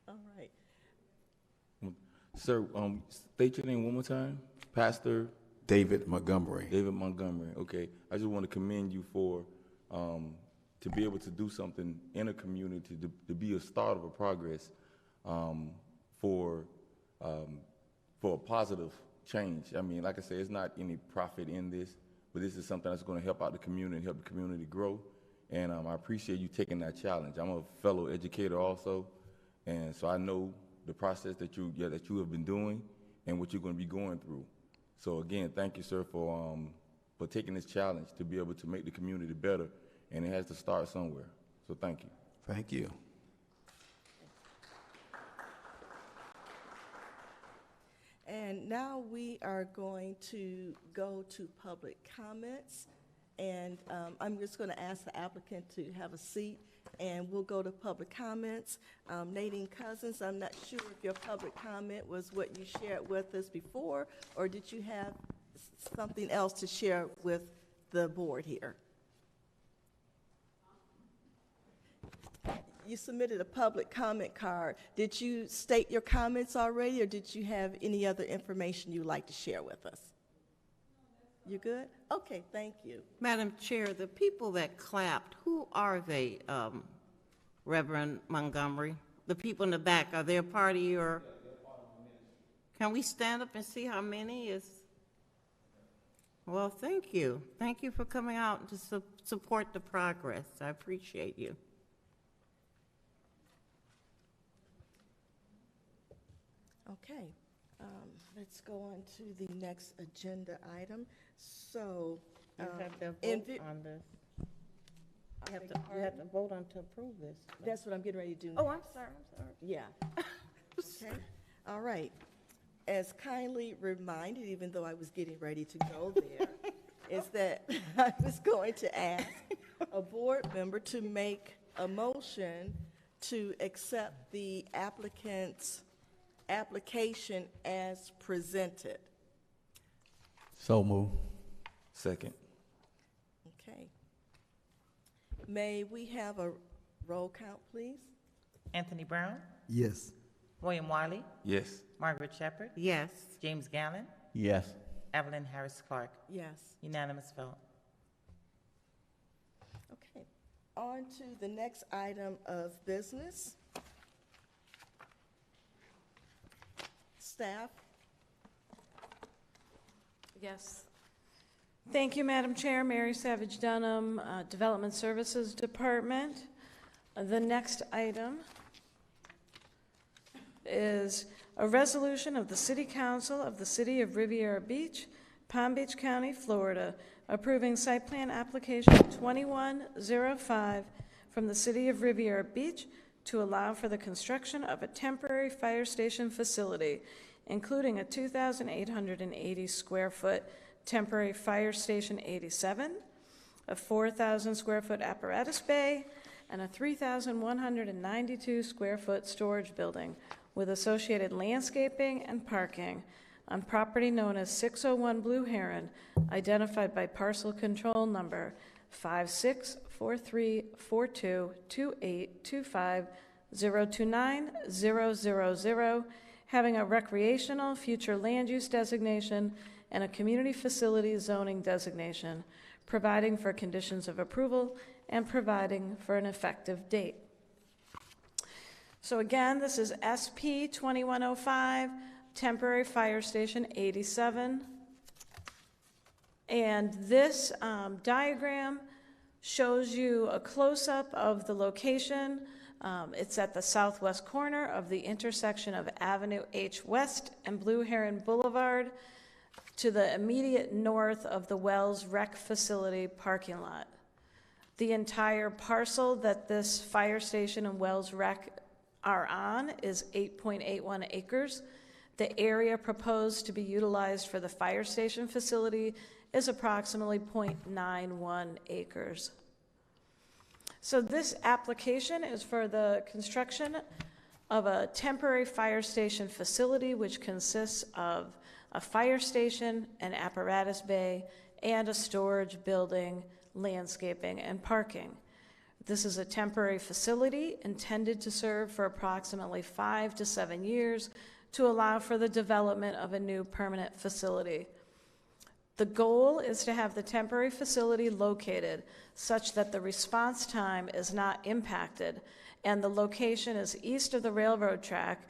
All right. Sir, state your name one more time. Pastor David Montgomery. David Montgomery. Okay. I just want to commend you for to be able to do something in a community, to be a start of a progress for a positive change. I mean, like I said, it's not any profit in this, but this is something that's going to help out the community and help the community grow. And I appreciate you taking that challenge. I'm a fellow educator also, and so I know the process that you have been doing and what you're going to be going through. So again, thank you, sir, for taking this challenge to be able to make the community better, and it has to start somewhere. So thank you. Thank you. And now we are going to go to public comments. And I'm just going to ask the applicant to have a seat, and we'll go to public comments. Nadine Cousins, I'm not sure if your public comment was what you shared with us before, or did you have something else to share with the board here? You submitted a public comment card. Did you state your comments already, or did you have any other information you'd like to share with us? You good? Okay, thank you. Madam Chair, the people that clapped, who are they, Reverend Montgomery? The people in the back, are they a part of your? Can we stand up and see how many is? Well, thank you. Thank you for coming out to support the progress. I appreciate you. Okay, let's go on to the next agenda item. So, You have to in vote on this. You have to vote on to approve this. That's what I'm getting ready to do. Oh, next. I'm sorry. Yeah. Okay, all right. As kindly reminded, even though I was getting ready to go there, is that I was going to ask a board member to make a motion to accept the applicant's application as presented. So move. Second. Okay. May we have a roll count, please? Anthony Brown, Yes. William Wiley, Yes. Margaret Shepherd, Yes. James Gallen, Yes. Evelyn Harris Clark. Yes. Unanimous vote. Okay. On to the next item of business. Staff. Yes. Thank you, Madam Chair. Mary Savage Dunham, Development Services Department. The next item is a resolution of the City Council of the City of Riviera Beach, Palm Beach County, Florida, approving site plan application 2105 from the City of Riviera Beach to allow for the construction of a temporary fire station facility, including a 2,880 square foot temporary fire station 87, a 4,000 square foot apparatus bay, and a 3,192 square foot storage building with associated landscaping and parking on property known as 601 Blue Heron, identified by parcel control number 5643422825029000, having a recreational future land use designation and a community facility zoning designation, providing for conditions of approval and providing for an effective date. So again, this is SP 2105, temporary fire station 87. And this diagram shows you a close-up of the location. It's at the southwest corner of the intersection of Avenue H West and Blue Heron Boulevard, to the immediate north of the Wells Rec Facility parking lot. The entire parcel that this fire station and Wells Rec are on is 8.81 acres. The area proposed to be utilized for the fire station facility is approximately 0.91 acres. So this application is for the construction of a temporary fire station facility, which consists of a fire station, an apparatus bay, and a storage building, landscaping, and parking. This is a temporary facility intended to serve for approximately 5 to 7 years to allow for the development of a new permanent facility. The goal is to have the temporary facility located such that the response time is not impacted, and the location is east of the railroad track,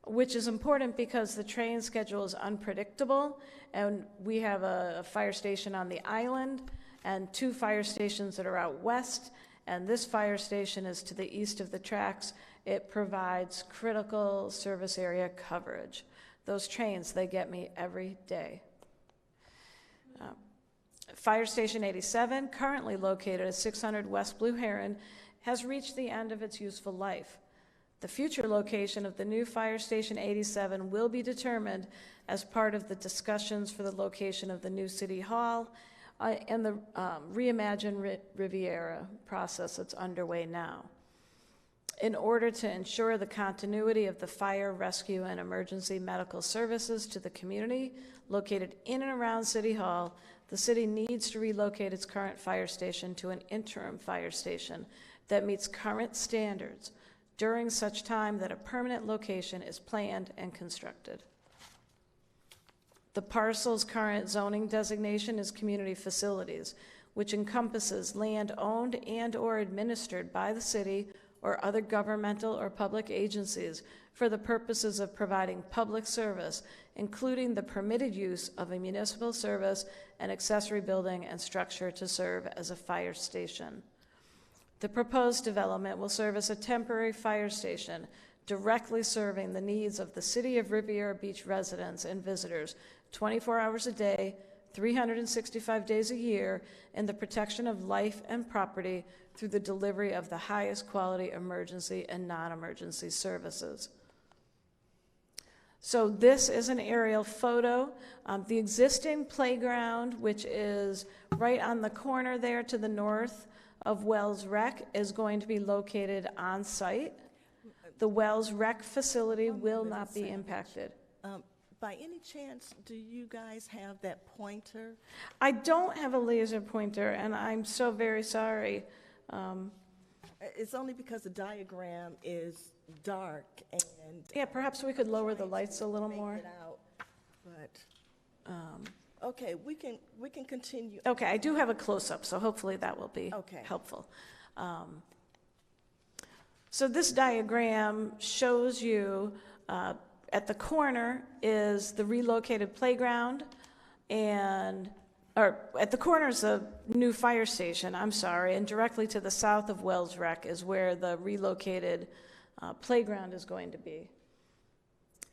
which is important because the train schedule is unpredictable, and we have a fire station on the island and 2 fire stations that are out west, and this fire station is to the east of the tracks. It provides critical service area coverage. Those trains, they get me every day. Fire Station 87, currently located at 600 West Blue Heron, has reached the end of its useful life. The future location of the new Fire Station 87 will be determined as part of the discussions for the location of the new City Hall and the Reimagine Riviera process that's underway now. In order to ensure the continuity of the fire, rescue, and emergency medical services to the community located in and around City Hall, the city needs to relocate its current fire station to an interim fire station that meets current standards during such time that a permanent location is planned and constructed. The parcel's current zoning designation is community facilities, which encompasses land owned and/or administered by the city or other governmental or public agencies for the purposes of providing public service, including the permitted use of a municipal service and accessory building and structure to serve as a fire station. The proposed development will serve as a temporary fire station, directly serving the needs of the City of Riviera Beach residents and visitors 24 hours a day, 365 days a year, in the protection of life and property through the delivery of the highest quality emergency and non-emergency services. So this is an aerial photo. The existing playground, which is right on the corner there to the north of Wells Rec, is going to be located on site. The Wells Rec facility will not be impacted. By any chance, do you guys have that pointer? I don't have a laser pointer, and I'm so very sorry. It's only because the diagram is dark and. Yeah, perhaps we could lower the lights a little make more. it out, but, okay, we can continue. Okay, I do have a close-up, so hopefully that will be Okay. helpful. So this diagram shows you at the corner is the relocated playground, or at the corner is the new fire station, I'm sorry, and directly to the south of Wells Rec is where the relocated playground is going to be.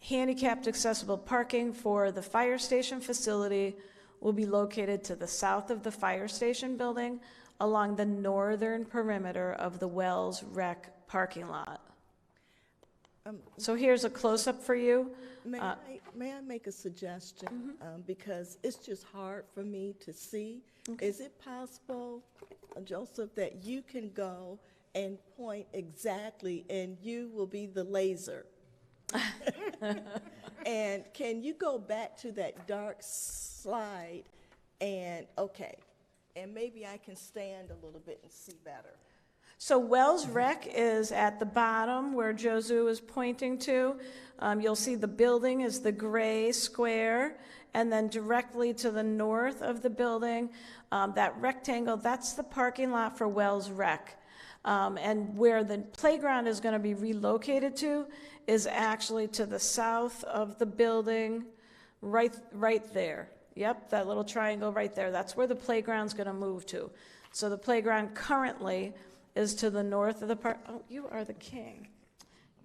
Handicapped accessible parking for the fire station facility will be located to the south of the fire station building along the northern perimeter of the Wells Rec parking lot. So here's a close-up for you. May I make a suggestion? Because it's just hard for me to see. Okay. Is it possible, Joseph, that you can go and point exactly, and you will be the laser? And can you go back to that dark slide and, okay, and maybe I can stand a little bit and see better. So Wells Rec is at the bottom where Josu is pointing to. You'll see the building is the gray square, and then directly to the north of the building, that rectangle, that's the parking lot for Wells Rec. And where the playground is going to be relocated to is actually to the south of the building, right there. Yep, that little triangle right there. That's where the playground's going to move to. So the playground currently is to the north of the park. Oh, you are the king.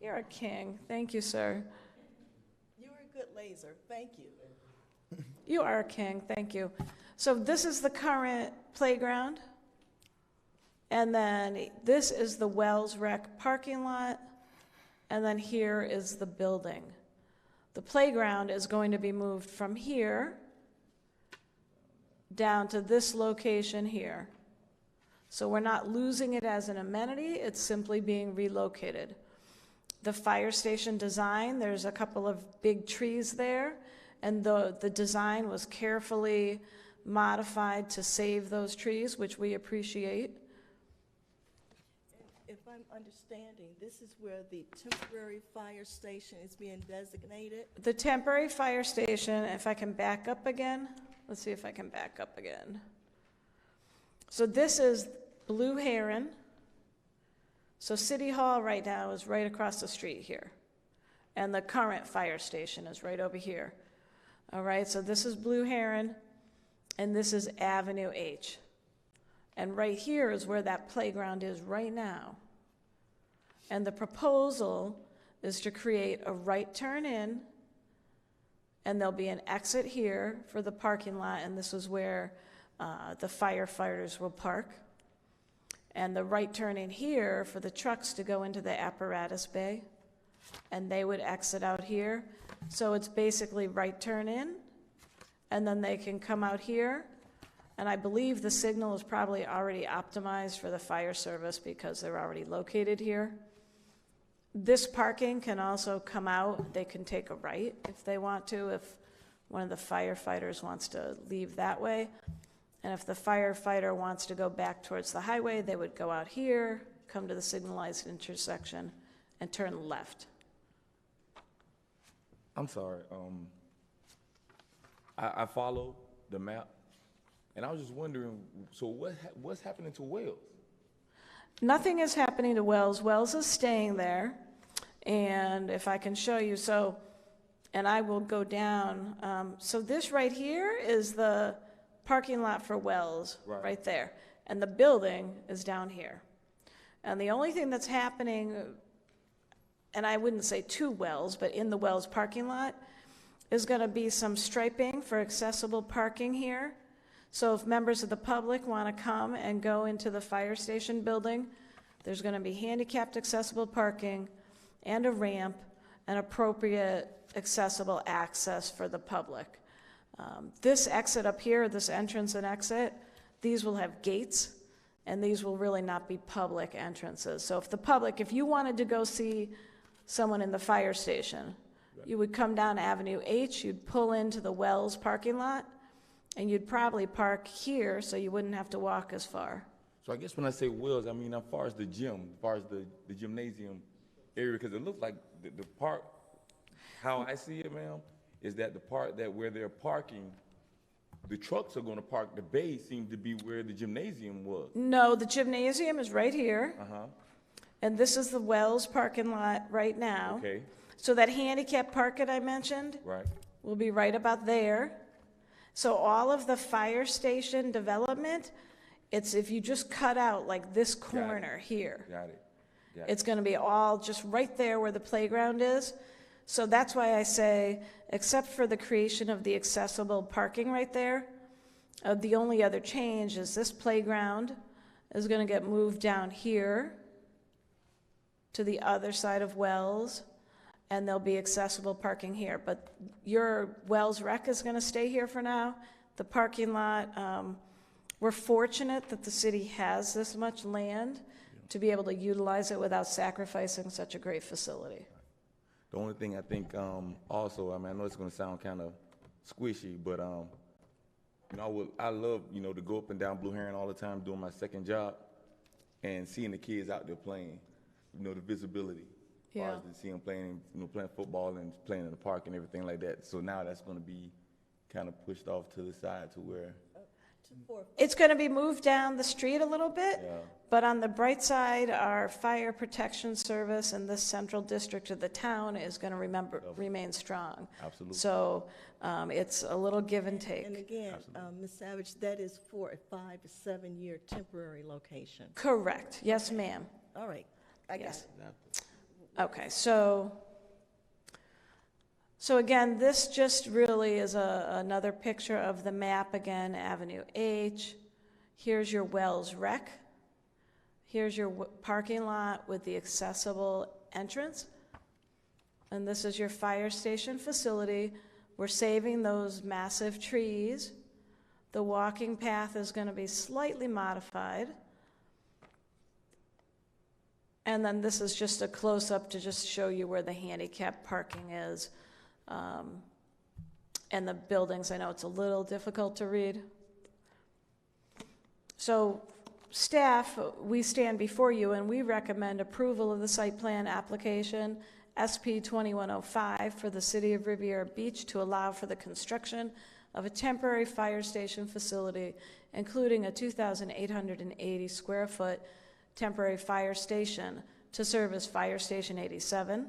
You're a king. Thank you, sir. You're a good laser. Thank you. You are a king. Thank you. So this is the current playground. And then this is the Wells Rec parking lot. And then here is the building. The playground is going to be moved from here down to this location here. So we're not losing it as an amenity, it's simply being relocated. The fire station design, there's a couple of big trees there, and the design was carefully modified to save those trees, which we appreciate. If I'm understanding, this is where the temporary fire station is being designated? The temporary fire station, if I can back up again, let's see if I can back up again. So this is Blue Heron. So City Hall right now is right across the street here. and the current fire station is right over here. All right, so this is Blue Heron, and this is Avenue H. And right here is where that playground is right now. And the proposal is to create a right turn in, and there'll be an exit here for the parking lot, and this is where the firefighters will park. And the right turn in here for the trucks to go into the apparatus bay, and they would exit out here. So it's basically right turn in, and then they can come out here. And I believe the signal is probably already optimized for the fire service because they're already located here. This parking can also come out. They can take a right if they want to, if one of the firefighters wants to leave that way. And if the firefighter wants to go back towards the highway, they would go out here, come to the signalized intersection, and turn left. I'm sorry. I follow the map, and I was just wondering, so what's happening to Wells? Nothing is happening to Wells. Wells is staying there. And if I can show you, so, and I will go down. So this right here is the parking lot for Wells, right there. And the building is down here. And the only thing that's happening, and I wouldn't say to Wells, but in the Wells parking lot, is going to be some striping for accessible parking here. So if members of the public want to come and go into the fire station building, there's going to be handicapped accessible parking and a ramp and appropriate accessible access for the public. This exit up here, this entrance and exit, these will have gates, and these will really not be public entrances. So if the public, if you wanted to go see someone in the fire station, you would come down Avenue H, you'd pull into the Wells parking lot, and you'd probably park here so you wouldn't have to walk as far. So I guess when I say Wells, I mean as far as the gym, as far as the gymnasium area, because it looks like the park, how I see it, ma'am, is that the part that where they're parking, the trucks are going to park, the bay seems to be where the gymnasium was. No, the gymnasium is right here. Uh-huh. And this is the Wells parking lot right now. Okay. So that handicap parking I mentioned will be right about there. So all of the fire station development, it's if you just cut out like this corner here. Got it. It's going to be all just right there where the playground is. So that's why I say, except for the creation of the accessible parking right there, the only other change is this playground is going to get moved down here to the other side of Wells, and there'll be accessible parking here. But your Wells Rec is going to stay here for now. The parking lot, we're fortunate that the city has this much land to be able to utilize it without sacrificing such a great facility. The only thing I think also, I mean, I know it's going to sound kind of squishy, but you know, I love, you know, to go up and down Blue Heron all the time doing my second job and seeing the kids out there playing, you know, the visibility. As far as to see them playing, you know, playing football and playing in the park and everything like that. So now that's going to be kind of pushed off to the side to where it's going to be moved down the street a little bit, but on the bright side, our fire protection service in this central district of the town is going to remain strong. Absolutely. So it's a little give and take. And again, Ms. Savage, that is for a 5 to 7 year temporary location. Correct. Yes, ma'am. All right. I got it. Okay, so again, this just really is another picture of the map again, Avenue H. Here's your Wells Rec. Here's your parking lot with the accessible entrance. And this is your fire station facility. We're saving those massive trees. The walking path is going to be slightly modified. And then this is just a close-up to just show you where the handicap parking is. And the buildings, I know it's a little difficult to read. So staff, we stand before you and we recommend approval of the site plan application SP 2105 for the City of Riviera Beach to allow for the construction of a temporary fire station facility, including a 2,880 square foot temporary fire station to serve as Fire Station 87,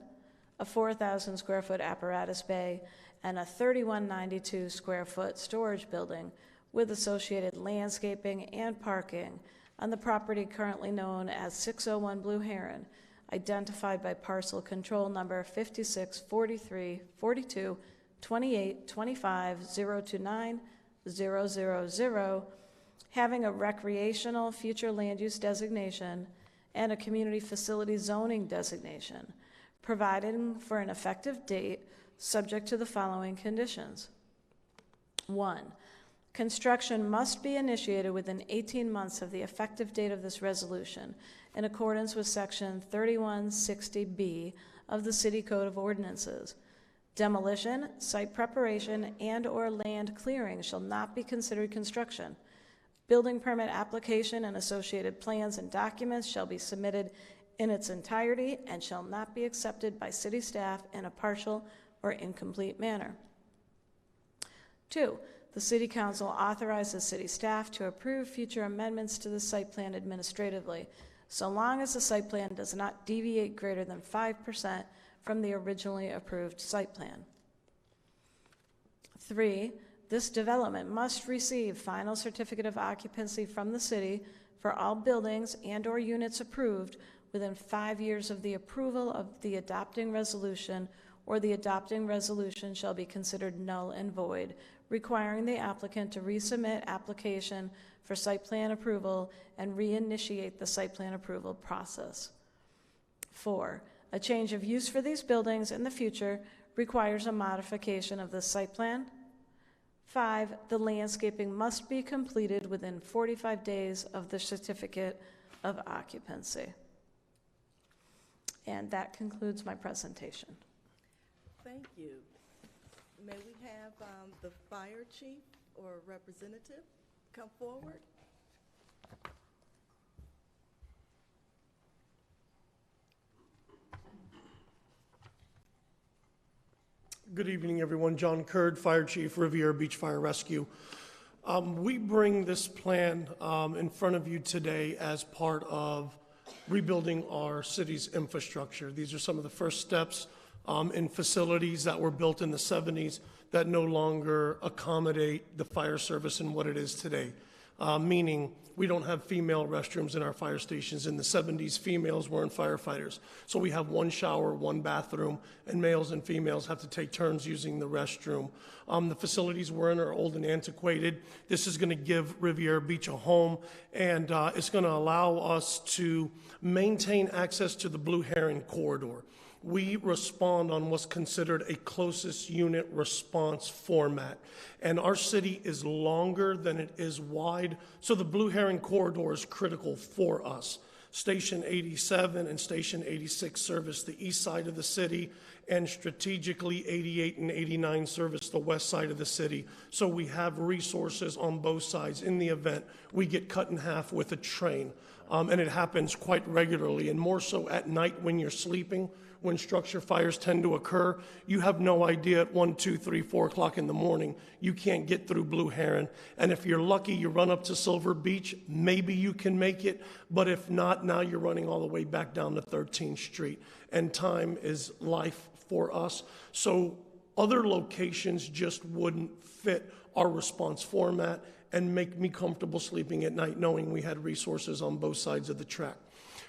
a 4,000 square foot apparatus bay, and a 3,192 square foot storage building with associated landscaping and parking on the property currently known as 601 Blue Heron, identified by parcel control number 56 43 42 28 25 029 000, having a recreational future land use designation and a community facility zoning designation, providing for an effective date subject to the following conditions. 1. Construction must be initiated within 18 months of the effective date of this resolution in accordance with Section 3160B of the City Code of Ordinances. Demolition, site preparation, and/or land clearing shall not be considered construction. Building permit application and associated plans and documents shall be submitted in its entirety and shall not be accepted by city staff in a partial or incomplete manner. 2. The City Council authorizes city staff to approve future amendments to the site plan administratively, so long as the site plan does not deviate greater than 5% from the originally approved site plan. 3. This development must receive final certificate of occupancy from the city for all buildings and/or units approved within 5 years of the approval of the adopting resolution, or the adopting resolution shall be considered null and void, requiring the applicant to resubmit application for site plan approval and reinitiate the site plan approval process. 4. A change of use for these buildings in the future requires a modification of the site plan. 5. The landscaping must be completed within 45 days of the certificate of occupancy. And that concludes my presentation. Thank you. May we have the fire chief or representative come forward? Good evening, everyone. John Curd, Fire Chief, Riviera Beach Fire Rescue. We bring this plan in front of you today as part of rebuilding our city's infrastructure. These are some of the first steps in facilities that were built in the 70s that no longer accommodate the fire service and what it is today. Meaning we don't have female restrooms in our fire stations. In the 70s, females weren't firefighters. So we have one shower, one bathroom, and males and females have to take turns using the restroom. The facilities we're in are old and antiquated. This is going to give Riviera Beach a home, and it's going to allow us to maintain access to the Blue Heron corridor. We respond on what's considered a closest unit response format. And our city is longer than it is wide, so the Blue Heron corridor is critical for us. Station 87 and Station 86 service the east side of the city, and strategically 88 and 89 service the west side of the city. So we have resources on both sides in the event we get cut in half with a train. And it happens quite regularly, and more so at night when you're sleeping. When structure fires tend to occur, you have no idea at 1, 2, 3, 4 o'clock in the morning, you can't get through Blue Heron. And if you're lucky, you run up to Silver Beach, maybe you can make it, but if not, now you're running all the way back down to 13th Street. And time is life for us. So other locations just wouldn't fit our response format and make me comfortable sleeping at night knowing we had resources on both sides of the track.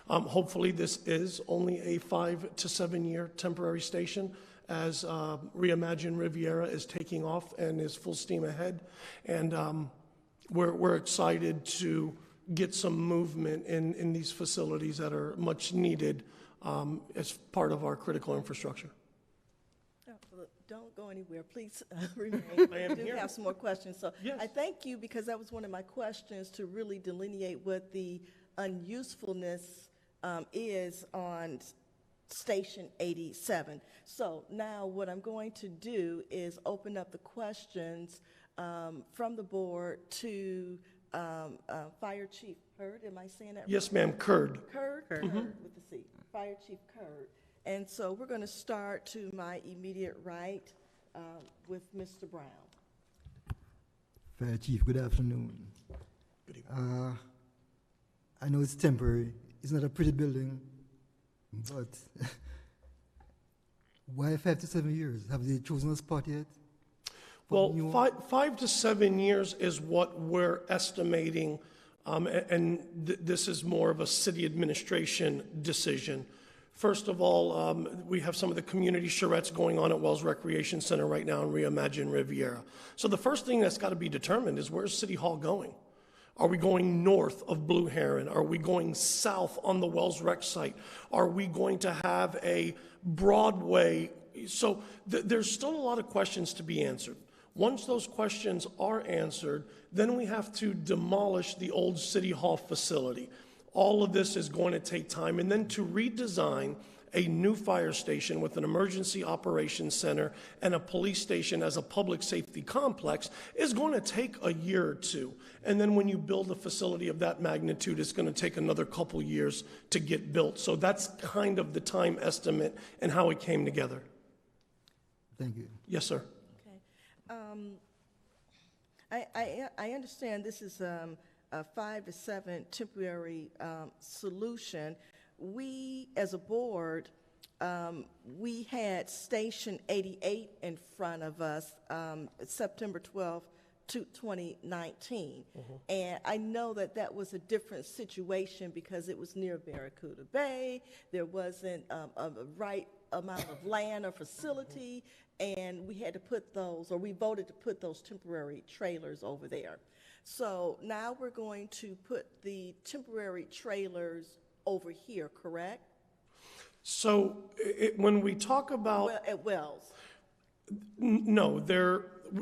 Hopefully this is only a 5 to 7 year temporary station as Reimagine Riviera is taking off and is full steam ahead. And we're excited to get some movement in these facilities that are much needed as part of our critical infrastructure. Don't go anywhere, please remain. I am do here. have some more questions. So Yes. I thank you because that was one of my questions, to really delineate what the unusefulness is on Station 87. So now what I'm going to do is open up the questions from the board to Fire Chief Curd. Am I saying that right? Yes, ma'am, Curd. Curd? Curd with the C. Fire Chief Curd. And so we're going to start to my immediate right with Mr. Brown. Fire Chief, good afternoon. Good evening. I know it's temporary. It's not a pretty building, but Why 5 to 7 years? Have they chosen a spot yet? Well, 5 to 7 years is what we're estimating, and this is more of a city administration decision. First of all, we have some of the community charrettes going on at Wells Recreation Center right now in Reimagine Riviera. So the first thing that's got to be determined is, where's City Hall going? Are we going north of Blue Heron? Are we going south on the Wells Rec site? Are we going to have a Broadway? So there's still a lot of questions to be answered. Once those questions are answered, then we have to demolish the old City Hall facility. All of this is going to take time. And then to redesign a new fire station with an emergency operations center and a police station as a public safety complex is going to take a year or two. And then when you build a facility of that magnitude, it's going to take another couple years to get built. So that's kind of the time estimate and how it came together. Thank you. Yes, sir. I understand this is a 5 to 7 temporary solution. We, as a board, we had Station 88 in front of us September 12th, 2019. And I know that that was a different situation because it was near Barracuda Bay. There wasn't a right amount of land or facility, and we had to put those, or we voted to put those temporary trailers over there. So now we're going to put the temporary trailers over here, correct? So when we talk about... Well, at Wells. No,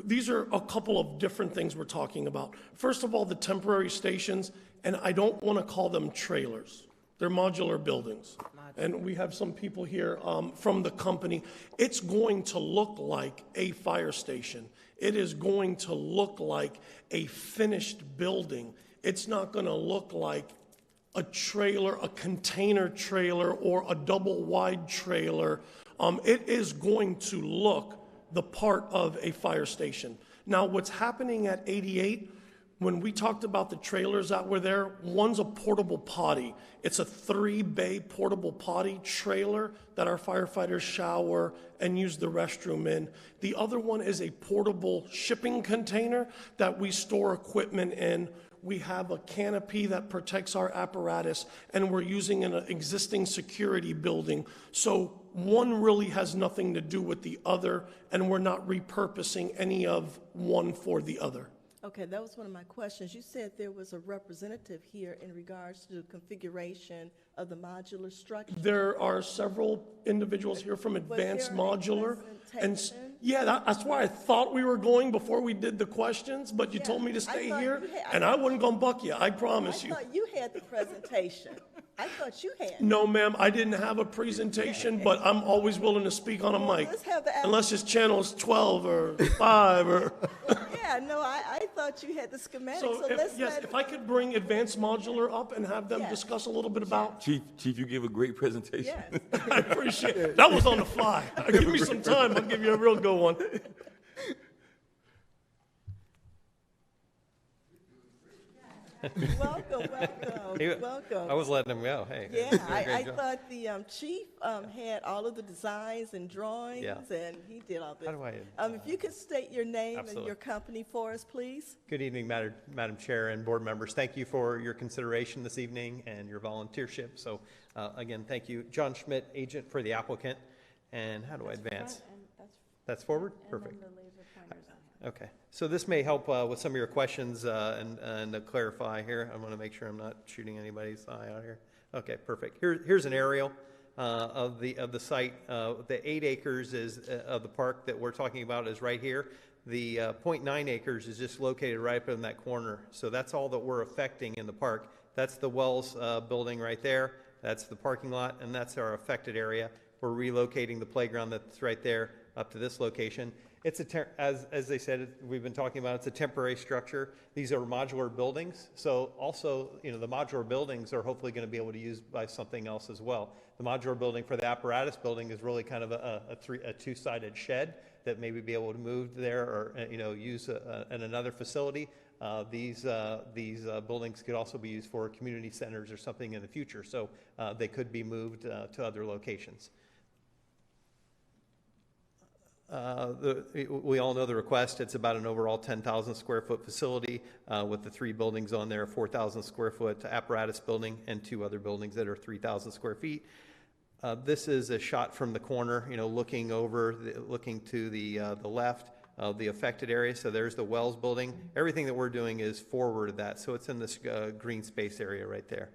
these are a couple of different things we're talking about. First of all, the temporary stations, and I don't want to call them trailers. They're modular buildings. And we have some people here from the company. It's going to look like a fire station. It is going to look like a finished building. It's not going to look like a trailer, a container trailer, or a double wide trailer. It is going to look the part of a fire station. Now, what's happening at 88, when we talked about the trailers that were there, one's a portable potty. It's a 3-bay portable potty trailer that our firefighters shower and use the restroom in. The other one is a portable shipping container that we store equipment in. We have a canopy that protects our apparatus, and we're using an existing security building. So one really has nothing to do with the other, and we're not repurposing any of one for the other. Okay, that was one of my questions. You said there was a representative here in regards to the configuration of the modular structure. There are several individuals here from Advanced Modular. And yeah, that's why I thought we were going before we did the questions, but you told me to stay here, and I wasn't going to buck you, I promise you. I thought you had the presentation. I thought you had. No, ma'am, I didn't have a presentation, but I'm always willing to speak on a mic. Unless it's channels 12 or 5 or... Yeah, no, I thought you had the schematic, So if I could bring Advanced Modular up and have them discuss a little bit about... Chief, you give a great presentation. Yes. I appreciate it. That was on the fly. Give me some time, I'll give you a real good one. Welcome. I was letting him go. Hey. Yeah, I thought the chief had all of the designs and drawings, and he did all this. How do I? If you could state your name absolutely. and your company for us, please. Good evening, Madam Chair and board members. Thank you for your consideration this evening and your volunteership. So again, thank you. John Schmidt, agent for the applicant. And how do I advance? That's forward? Perfect. Okay, so this may help with some of your questions and to clarify here. I want to make sure I'm not shooting anybody's eye out here. Okay, perfect. Here's an aerial of the site. The 8 acres is of the park that we're talking about is right here. The 0.9 acres is just located right up in that corner. So that's all that we're affecting in the park. That's the Wells building right there. That's the parking lot, and that's our affected area. We're relocating the playground that's right there up to this location. It's as they said, we've been talking about, it's a temporary structure. These are modular buildings. So also, the modular buildings are hopefully going to be able to use by something else as well. The modular building for the apparatus building is really kind of a 2-sided shed that maybe be able to move there or, use in another facility. These buildings could also be used for community centers or something in the future. So they could be moved to other locations. We all know the request. It's about an overall 10,000 square foot facility with the 3 buildings on there, 4,000 square foot apparatus building and 2 other buildings that are 3,000 square feet. This is a shot from the corner, looking to the left of the affected area. So there's the Wells building. Everything that we're doing is forward of that. So it's in this green space area right there.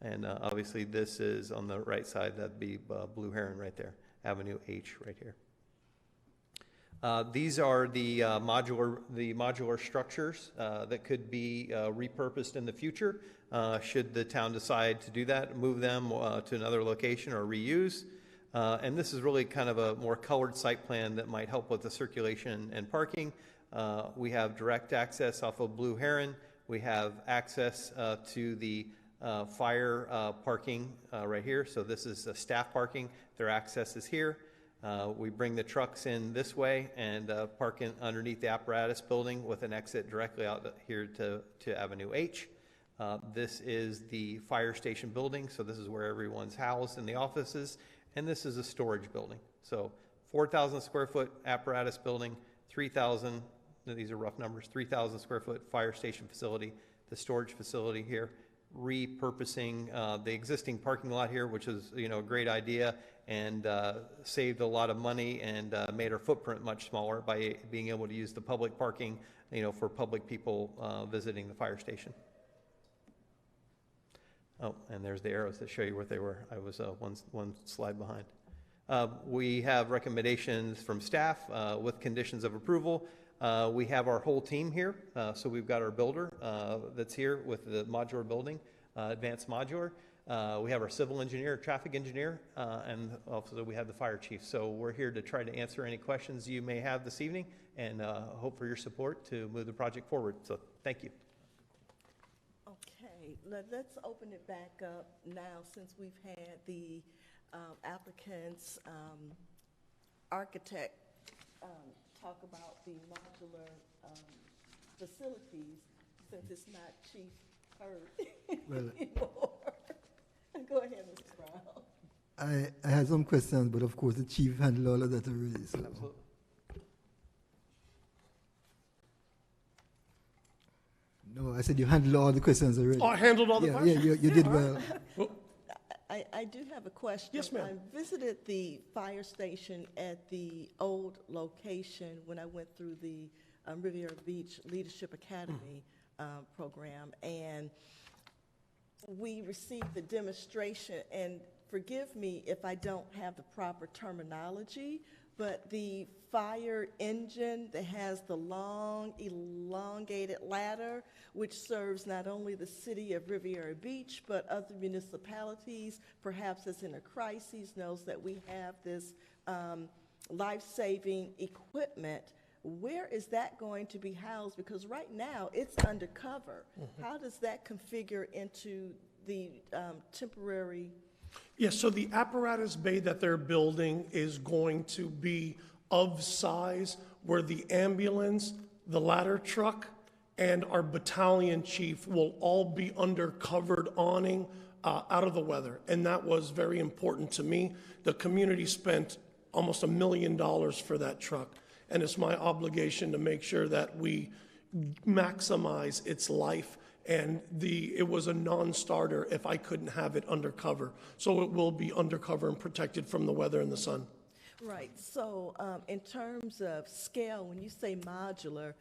And obviously this is on the right side. That'd be Blue Heron right there, Avenue H right here. These are the modular structures that could be repurposed in the future should the town decide to do that, move them to another location or reuse. And this is really kind of a more colored site plan that might help with the circulation and parking. We have direct access off of Blue Heron. We have access to the fire parking right here. So this is staff parking. Their access is here. We bring the trucks in this way and park in underneath the apparatus building with an exit directly out here to Avenue H. This is the fire station building, so this is where everyone's housed in the offices, and this is a storage building. So 4,000 square foot apparatus building, 3,000, these are rough numbers, 3,000 square foot fire station facility, the storage facility here, repurposing the existing parking lot here, which is a great idea, and saved a lot of money and made our footprint much smaller by being able to use the public parking, for public people visiting the fire station. Oh, and there's the arrows that show you what they were. I was one slide behind. We have recommendations from staff with conditions of approval. We have our whole team here. So we've got our builder that's here with the modular building, Advanced Modular. We have our civil engineer, traffic engineer, and also we have the fire chief. So we're here to try to answer any questions you may have this evening and hope for your support to move the project forward. So thank you. Okay, let's open it back up now since we've had the applicant's architect talk about the modular facilities, since it's not Chief Hurd anymore. Go ahead, Mr. Brown. I had some questions, but of course the chief handled all of that already. So. Absolutely. No, I said you handled all the questions already. Oh, I handled all the questions? Yeah, you did well. I do have a question. Yes, ma'am. I visited the fire station at the old location when I went through the Riviera Beach Leadership Academy program, and we received the demonstration, and forgive me if I don't have the proper terminology, but the fire engine that has the long, elongated ladder, which serves not only the city of Riviera Beach, but other municipalities, perhaps that's in a crisis, knows that we have this life-saving equipment. Where is that going to be housed? Because right now, it's undercover. How does that configure into the temporary? Yes, so the apparatus bay that they're building is going to be of size where the ambulance, the ladder truck, and our battalion chief will all be under covered awning out of the weather. And that was very important to me. The community spent almost $1 million for that truck. And it's my obligation to make sure that we maximize its life. And it was a non-starter if I couldn't have it undercover. So it will be undercover and protected from the weather and the sun. Right, so in terms of scale, when you say modular,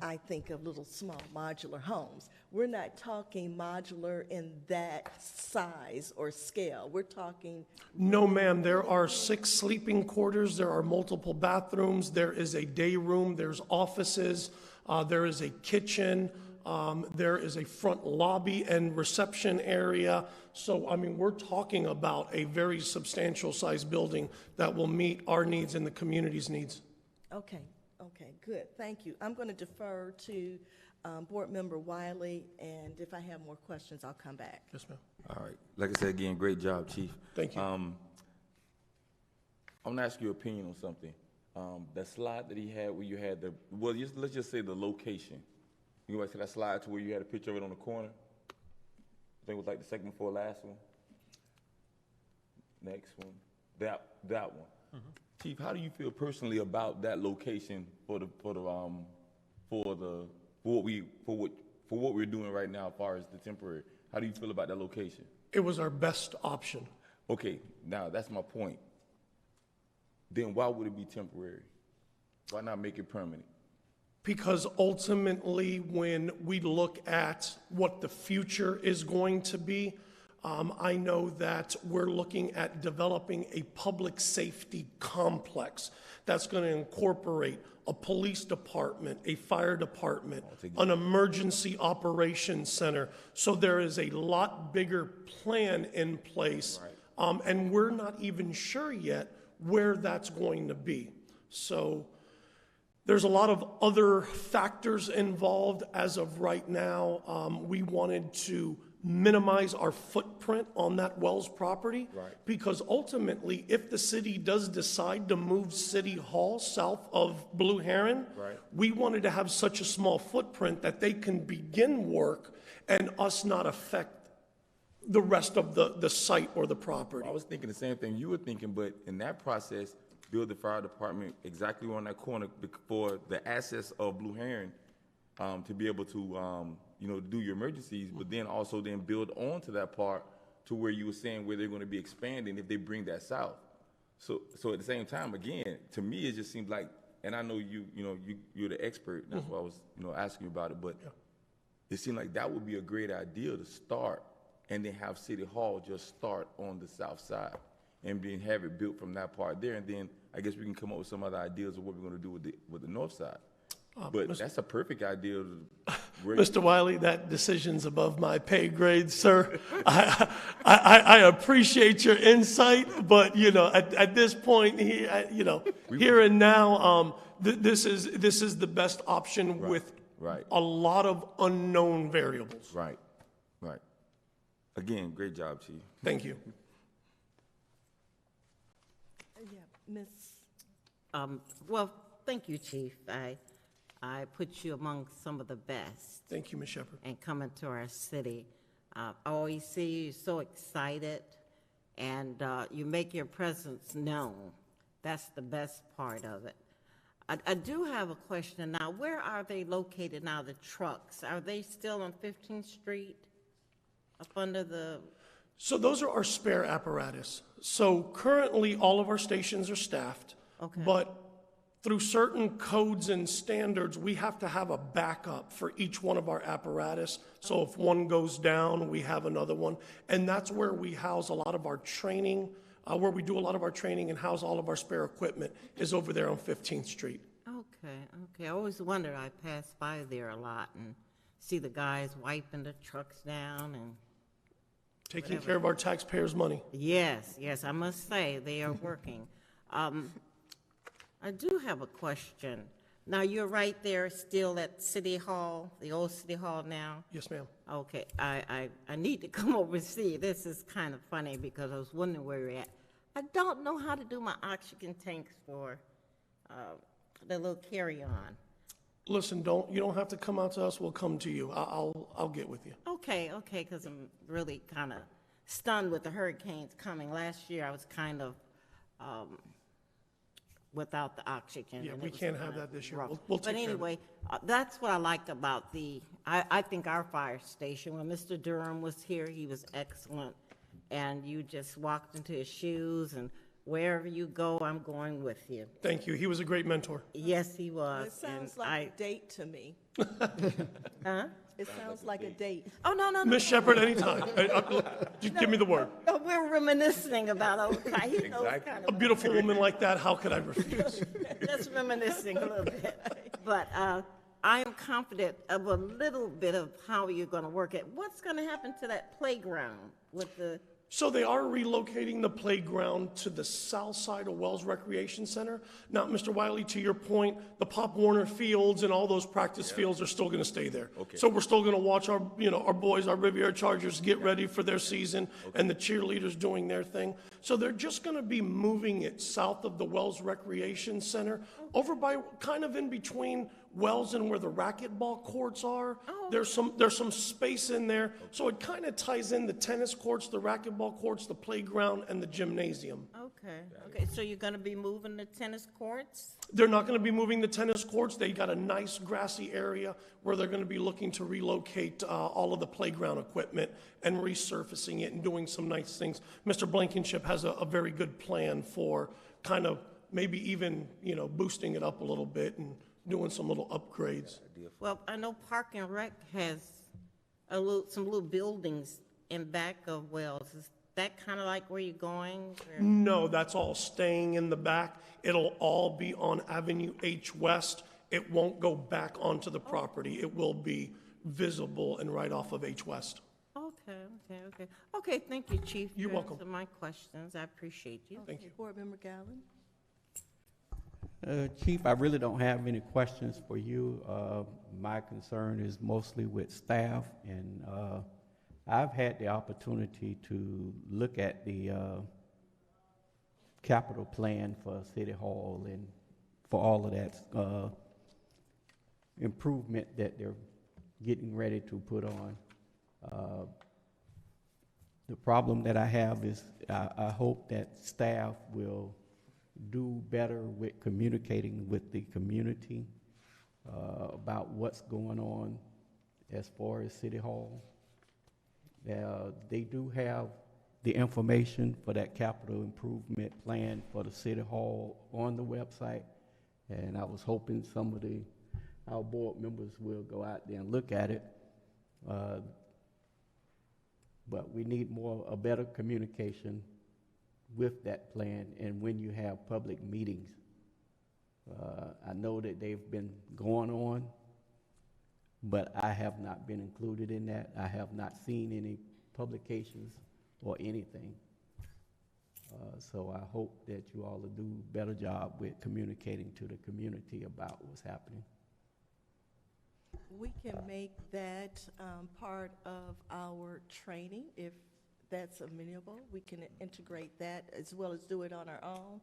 I think of little small modular homes. We're not talking modular in that size or scale. We're talking... No, ma'am. There are 6 sleeping quarters. There are multiple bathrooms. There is a day room. There's offices. There is a kitchen. There is a front lobby and reception area. So, I mean, we're talking about a very substantial size building that will meet our needs and the community's needs. Okay, good. Thank you. I'm going to defer to Board Member Wiley, and if I have more questions, I'll come back. Yes, ma'am. All right. Like I said, again, great job, Chief. Thank you. I'm going to ask your opinion on something. That slide that he had where you had let's just say the location. You go back to that slide to where you had a picture of it on the corner? I think it was like the second before last one. Next one. That one. Chief, how do you feel personally about that location for what we're doing right now as far as the temporary? How do you feel about that location? It was our best option. Okay, now that's my point. Then why would it be temporary? Why not make it permanent? Because ultimately, when we look at what the future is going to be, I know that we're looking at developing a public safety complex that's going to incorporate a police department, a fire department, an emergency operations center. So there is a lot bigger plan in place, and we're not even sure yet where that's going to be. So there's a lot of other factors involved as of right now. We wanted to minimize our footprint on that Wells property. Because ultimately, if the city does decide to move City Hall south of Blue Heron, we wanted to have such a small footprint that they can begin work and us not affect the rest of the site or the property. I was thinking the same thing you were thinking, but in that process, build the fire department exactly on that corner for the access of Blue Heron to be able to do your emergencies, but then also then build onto that part to where you were saying where they're going to be expanding if they bring that south. So at the same time, again, to me it just seems like, and I know you're the expert, that's why I was asking you about it, but it seemed like that would be a great idea to start and then have City Hall just start on the south side and then have it built from that part there, and then I guess we can come up with some other ideas of what we're going to do with the north side. But that's a perfect idea. Mr. Wiley, that decision's above my pay grade, sir. I appreciate your insight, but at this point, here and now, this is the best option with a lot of unknown variables. Right. Again, great job, Chief. Thank you. Ms. Well, thank you, Chief. I put you among some of the best. Thank you, Ms. Shepherd. And coming to our city. I always see you so excited, and you make your presence known. That's the best part of it. I do have a question now. Where are they located now, the trucks? Are they still on 15th Street up under the... So those are our spare apparatus. So currently, all of our stations are staffed. Okay. But through certain codes and standards, we have to have a backup for each one of our apparatus. So if one goes down, we have another one. And that's where we house a lot of our training, where we do a lot of our training and house all of our spare equipment, is over there on 15th Street. Okay. I always wondered, I pass by there a lot and see the guys wiping the trucks down and taking care of our taxpayers' money. Yes, I must say, they are working. I do have a question. Now, you're right there still at City Hall, the old City Hall now? Yes, ma'am. Okay, I need to come over and see. This is kind of funny because I was wondering where you're at. I don't know how to do my oxygen tanks for the little carry-on. Listen, you don't have to come out to us. We'll come to you. I'll get with you. Okay, because I'm really kind of stunned with the hurricanes coming. Last year, I was kind of without the oxygen. Yeah, and we it was can't have kinda that this year. rough. We'll take But care of it. anyway, that's what I liked about I think our fire station, when Mr. Durham was here, he was excellent. And you just walked into his shoes, and wherever you go, I'm going with you. Thank you. He was a great mentor. Yes, he was. It sounds like a date to me. Huh? It sounds like a date. Oh, no. Miss Shepherd, anytime. Just give me the word. No, we're reminiscing about old times. He knows kind A beautiful woman like that, how could I refuse? Just reminiscing a little bit. But I am confident of a little bit of how you're going to work it. What's going to happen to that playground with the... So they are relocating the playground to the south side of Wells Recreation Center. Now, Mr. Wiley, to your point, the Pop Warner fields and all those practice fields are still going to stay there. Okay. So we're still going to watch our boys, our Riviera Chargers, get ready for their season, and the cheerleaders doing their thing. So they're just going to be moving it south of the Wells Recreation Center, over by kind of in between wells in where the racquetball courts are. There's some space in there, so it kind of ties in the tennis courts, the racquetball courts, the playground, and the gymnasium. Okay, so you're gonna be moving the tennis courts? They're not going to be moving the tennis courts. They got a nice grassy area where they're going to be looking to relocate all of the playground equipment and resurfacing it and doing some nice things. Mr. Blankenship has a very good plan for kind of maybe even, boosting it up a little bit and doing some little upgrades. Well, I know Park and Rec has some little buildings in back of Wells. Is that kind of like where you're going? or- No, that's all staying in the back. It'll all be on Avenue H West. It won't go back onto the property. It will be visible and right off of H West. Okay, thank you, Chief. You're for welcome. answering my questions. I appreciate you. Thank you. Board Member Galvin? Chief, I really don't have any questions for you. My concern is mostly with staff, and I've had the opportunity to look at the capital plan for City Hall and for all of that improvement that they're getting ready to put on. The problem that I have is I hope that staff will do better with communicating with the community about what's going on as far as City Hall. They do have the information for that capital improvement plan for the City Hall on the website, and I was hoping some of our board members will go out there and look at it. But we need a better communication with that plan, and when you have public meetings. I know that they've been going on, but I have not been included in that. I have not seen any publications or anything. So I hope that you all will do a better job with communicating to the community about what's happening. We can make that part of our training if that's amenable. We can integrate that as well as do it on our own.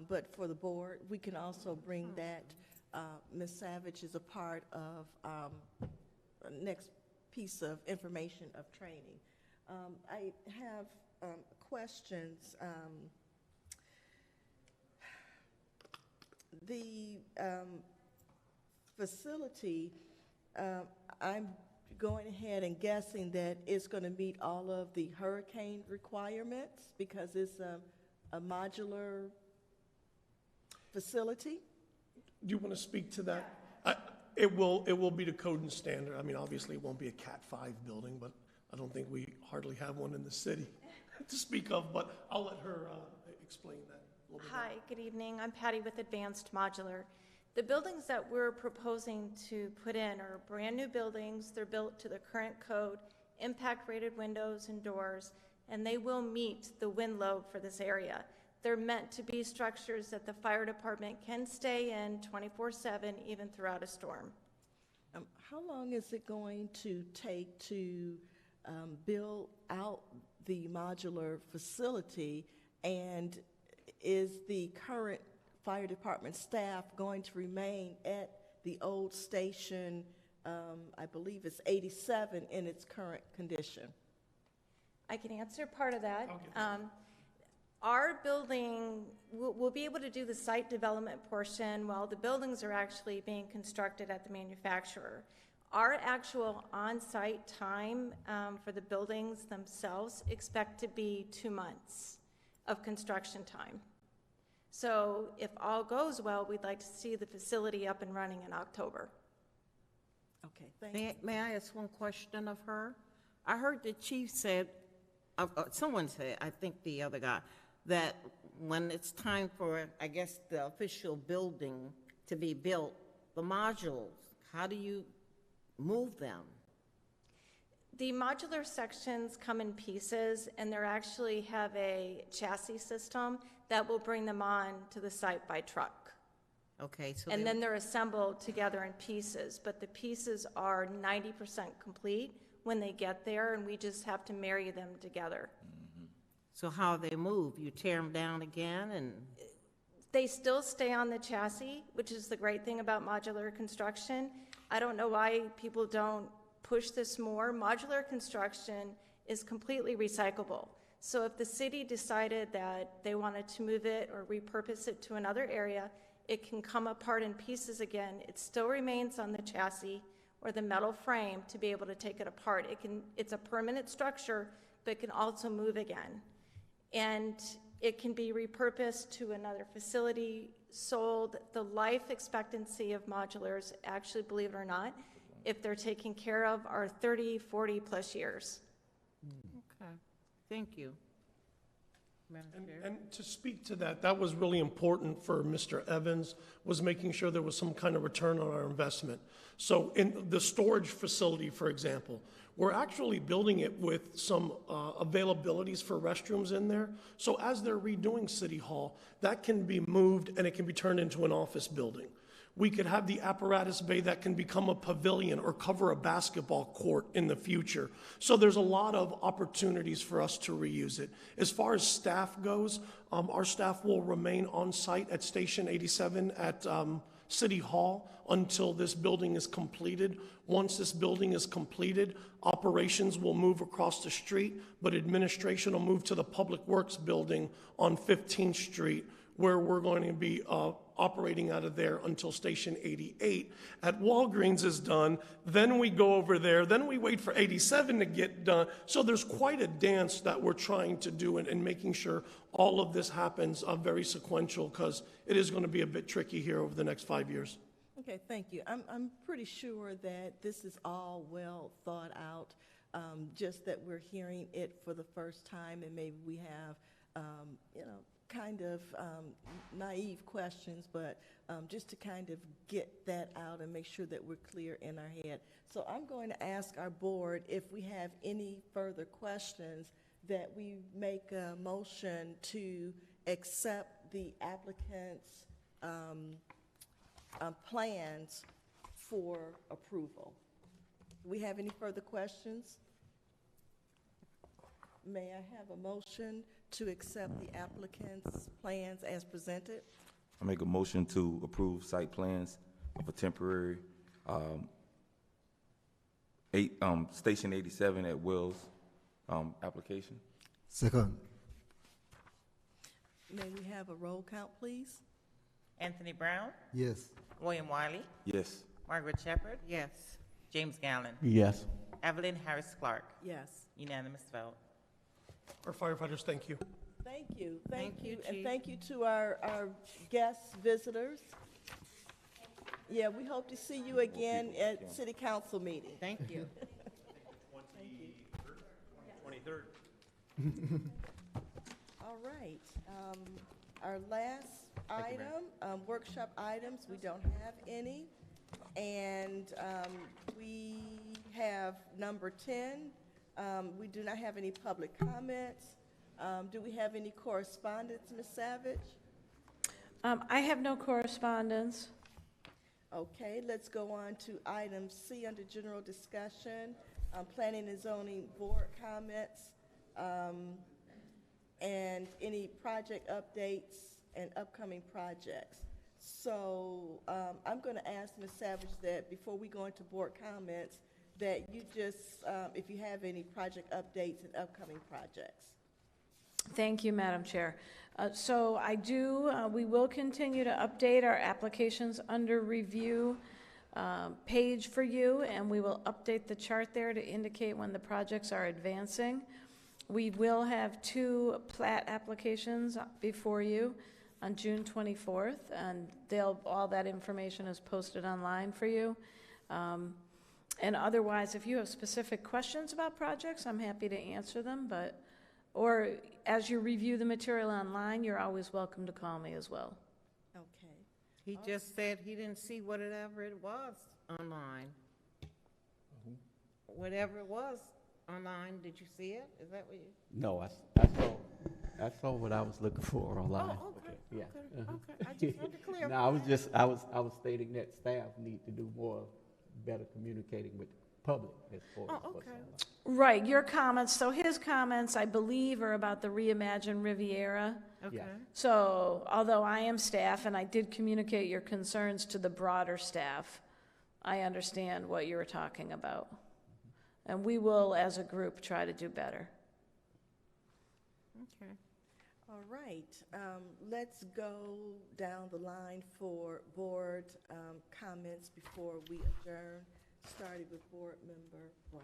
But for the board, we can also bring that. Ms. Savage is a part of next piece of information of training. I have questions. The facility, I'm going ahead and guessing that it's going to meet all of the hurricane requirements because it's a modular facility? Do you want to speak to that? It will be the code and standard. I mean, obviously, it won't be a Cat 5 building, but I don't think we hardly have one in the city to speak of, but I'll let her explain that a little bit. Hi, good evening. I'm Patty with Advanced Modular. The buildings that we're proposing to put in are brand-new buildings. They're built to the current code, impact-rated windows and doors, and they will meet the wind load for this area. They're meant to be structures that the fire department can stay in 24/7, even throughout a storm. How long is it going to take to build out the modular facility, and is the current fire department staff going to remain at the old station, I believe it's 87, in its current condition? I can answer part of that. Our building, we'll be able to do the site development portion while the buildings are actually being constructed at the manufacturer. Our actual on-site time for the buildings themselves expect to be 2 months of construction time. So if all goes well, we'd like to see the facility up and running in October. Okay, thank you. May I ask one question of her? I heard the chief said, someone said, I think the other guy, that when it's time for, I guess, the official building to be built, the modules, how do you move them? The modular sections come in pieces, and they actually have a chassis system that will bring them on to the site by truck. Okay, so And then they're assembled together in pieces, but the pieces are 90% complete when they get there, and we just have to marry them together. So how they move? You tear them down again and? They still stay on the chassis, which is the great thing about modular construction. I don't know why people don't push this more. Modular construction is completely recyclable. So if the city decided that they wanted to move it or repurpose it to another area, it can come apart in pieces again. It still remains on the chassis or the metal frame to be able to take it apart. It's a permanent structure, but it can also move again. And it can be repurposed to another facility, sold. The life expectancy of modulars, actually, believe it or not, if they're taken care of, are 30, 40 plus years. Okay, thank you. Madam Chair. And to speak to that, that was really important for Mr. Evans, was making sure there was some kind of return on our investment. So in the storage facility, for example, we're actually building it with some availabilities for restrooms in there. So as they're redoing City Hall, that can be moved and it can be turned into an office building. We could have the apparatus bay that can become a pavilion or cover a basketball court in the future. So there's a lot of opportunities for us to reuse it. As far as staff goes, our staff will remain on site at Station 87 at City Hall until this building is completed. Once this building is completed, operations will move across the street, but administration will move to the Public Works building on 15th Street, where we're going to be operating out of there until Station 88. At Walgreens is done, then we go over there, then we wait for 87 to get done. So there's quite a dance that we're trying to do and making sure all of this happens very sequential, because it is going to be a bit tricky here over the next 5 years. Okay, thank you. I'm pretty sure that this is all well thought out, just that we're hearing it for the first time, and maybe we have, kind of naive questions, but just to kind of get that out and make sure that we're clear in our head. So I'm going to ask our board if we have any further questions, that we make a motion to accept the applicant's plans for approval. Do we have any further questions? May I have a motion to accept the applicant's plans as presented? I make a motion to approve site plans of a temporary Station 87 at Wells application. Second. May we have a roll count, please? Anthony Brown? Yes. William Wiley? Yes. Margaret Shepherd? Yes. James Gallen? Yes. Evelyn Harris Clark? Yes. Unanimous vote. Our firefighters, thank you. Thank you. Thank you, And Chief. thank you to our guest visitors. Yeah, we hope to see you again at City Council meeting. Thank you. 23rd. All right. Our last item, workshop items, we don't have any. And we have number 10. We do not have any public comments. Do we have any correspondence, Ms. Savage? I have no correspondence. Okay, let's go on to item C under general discussion, planning and zoning board comments, and any project updates and upcoming projects. So I'm going to ask Ms. Savage that before we go into board comments, that you just, if you have any project updates and upcoming projects. Thank you, Madam Chair. So we will continue to update our applications under review page for you, and we will update the chart there to indicate when the projects are advancing. We will have 2 plat applications before you on June 24th, and all that information is posted online for you. And otherwise, if you have specific questions about projects, I'm happy to answer them, or as you review the material online, you're always welcome to call me as well. Okay. He just said he didn't see whatever it was online. Whatever it was online, did you see it? Is that what you? No, I saw what I was looking for online. Oh, okay, Yeah. okay. I just had to clarify. No, I was stating that staff need to do more, better communicating with public as far as Oh, what's okay. going on. Right, your comments, so his comments, I believe, are about the Reimagine Riviera. Okay. Yeah. So, although I am staff and I did communicate your concerns to the broader staff, I understand what you were talking about. And we will, as a group, try to do better. Okay. All right, let's go down the line for board comments before we adjourn, starting with Board Member Brown.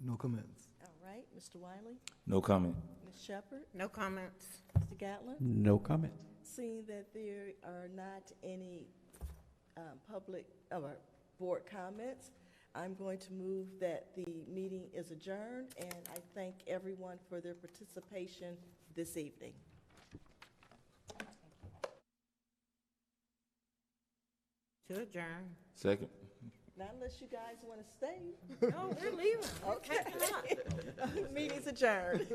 No comments. All right, Mr. Wiley, No comment. Ms. Shepherd, No comments. Mr. Gatlin? No comment. Seeing that there are not any public, or board comments, I'm going to move that the meeting is adjourned, and I thank everyone for their participation this evening. To adjourn. Second. Not unless you guys want to stay. No, we're leaving. Okay. Meeting's adjourned.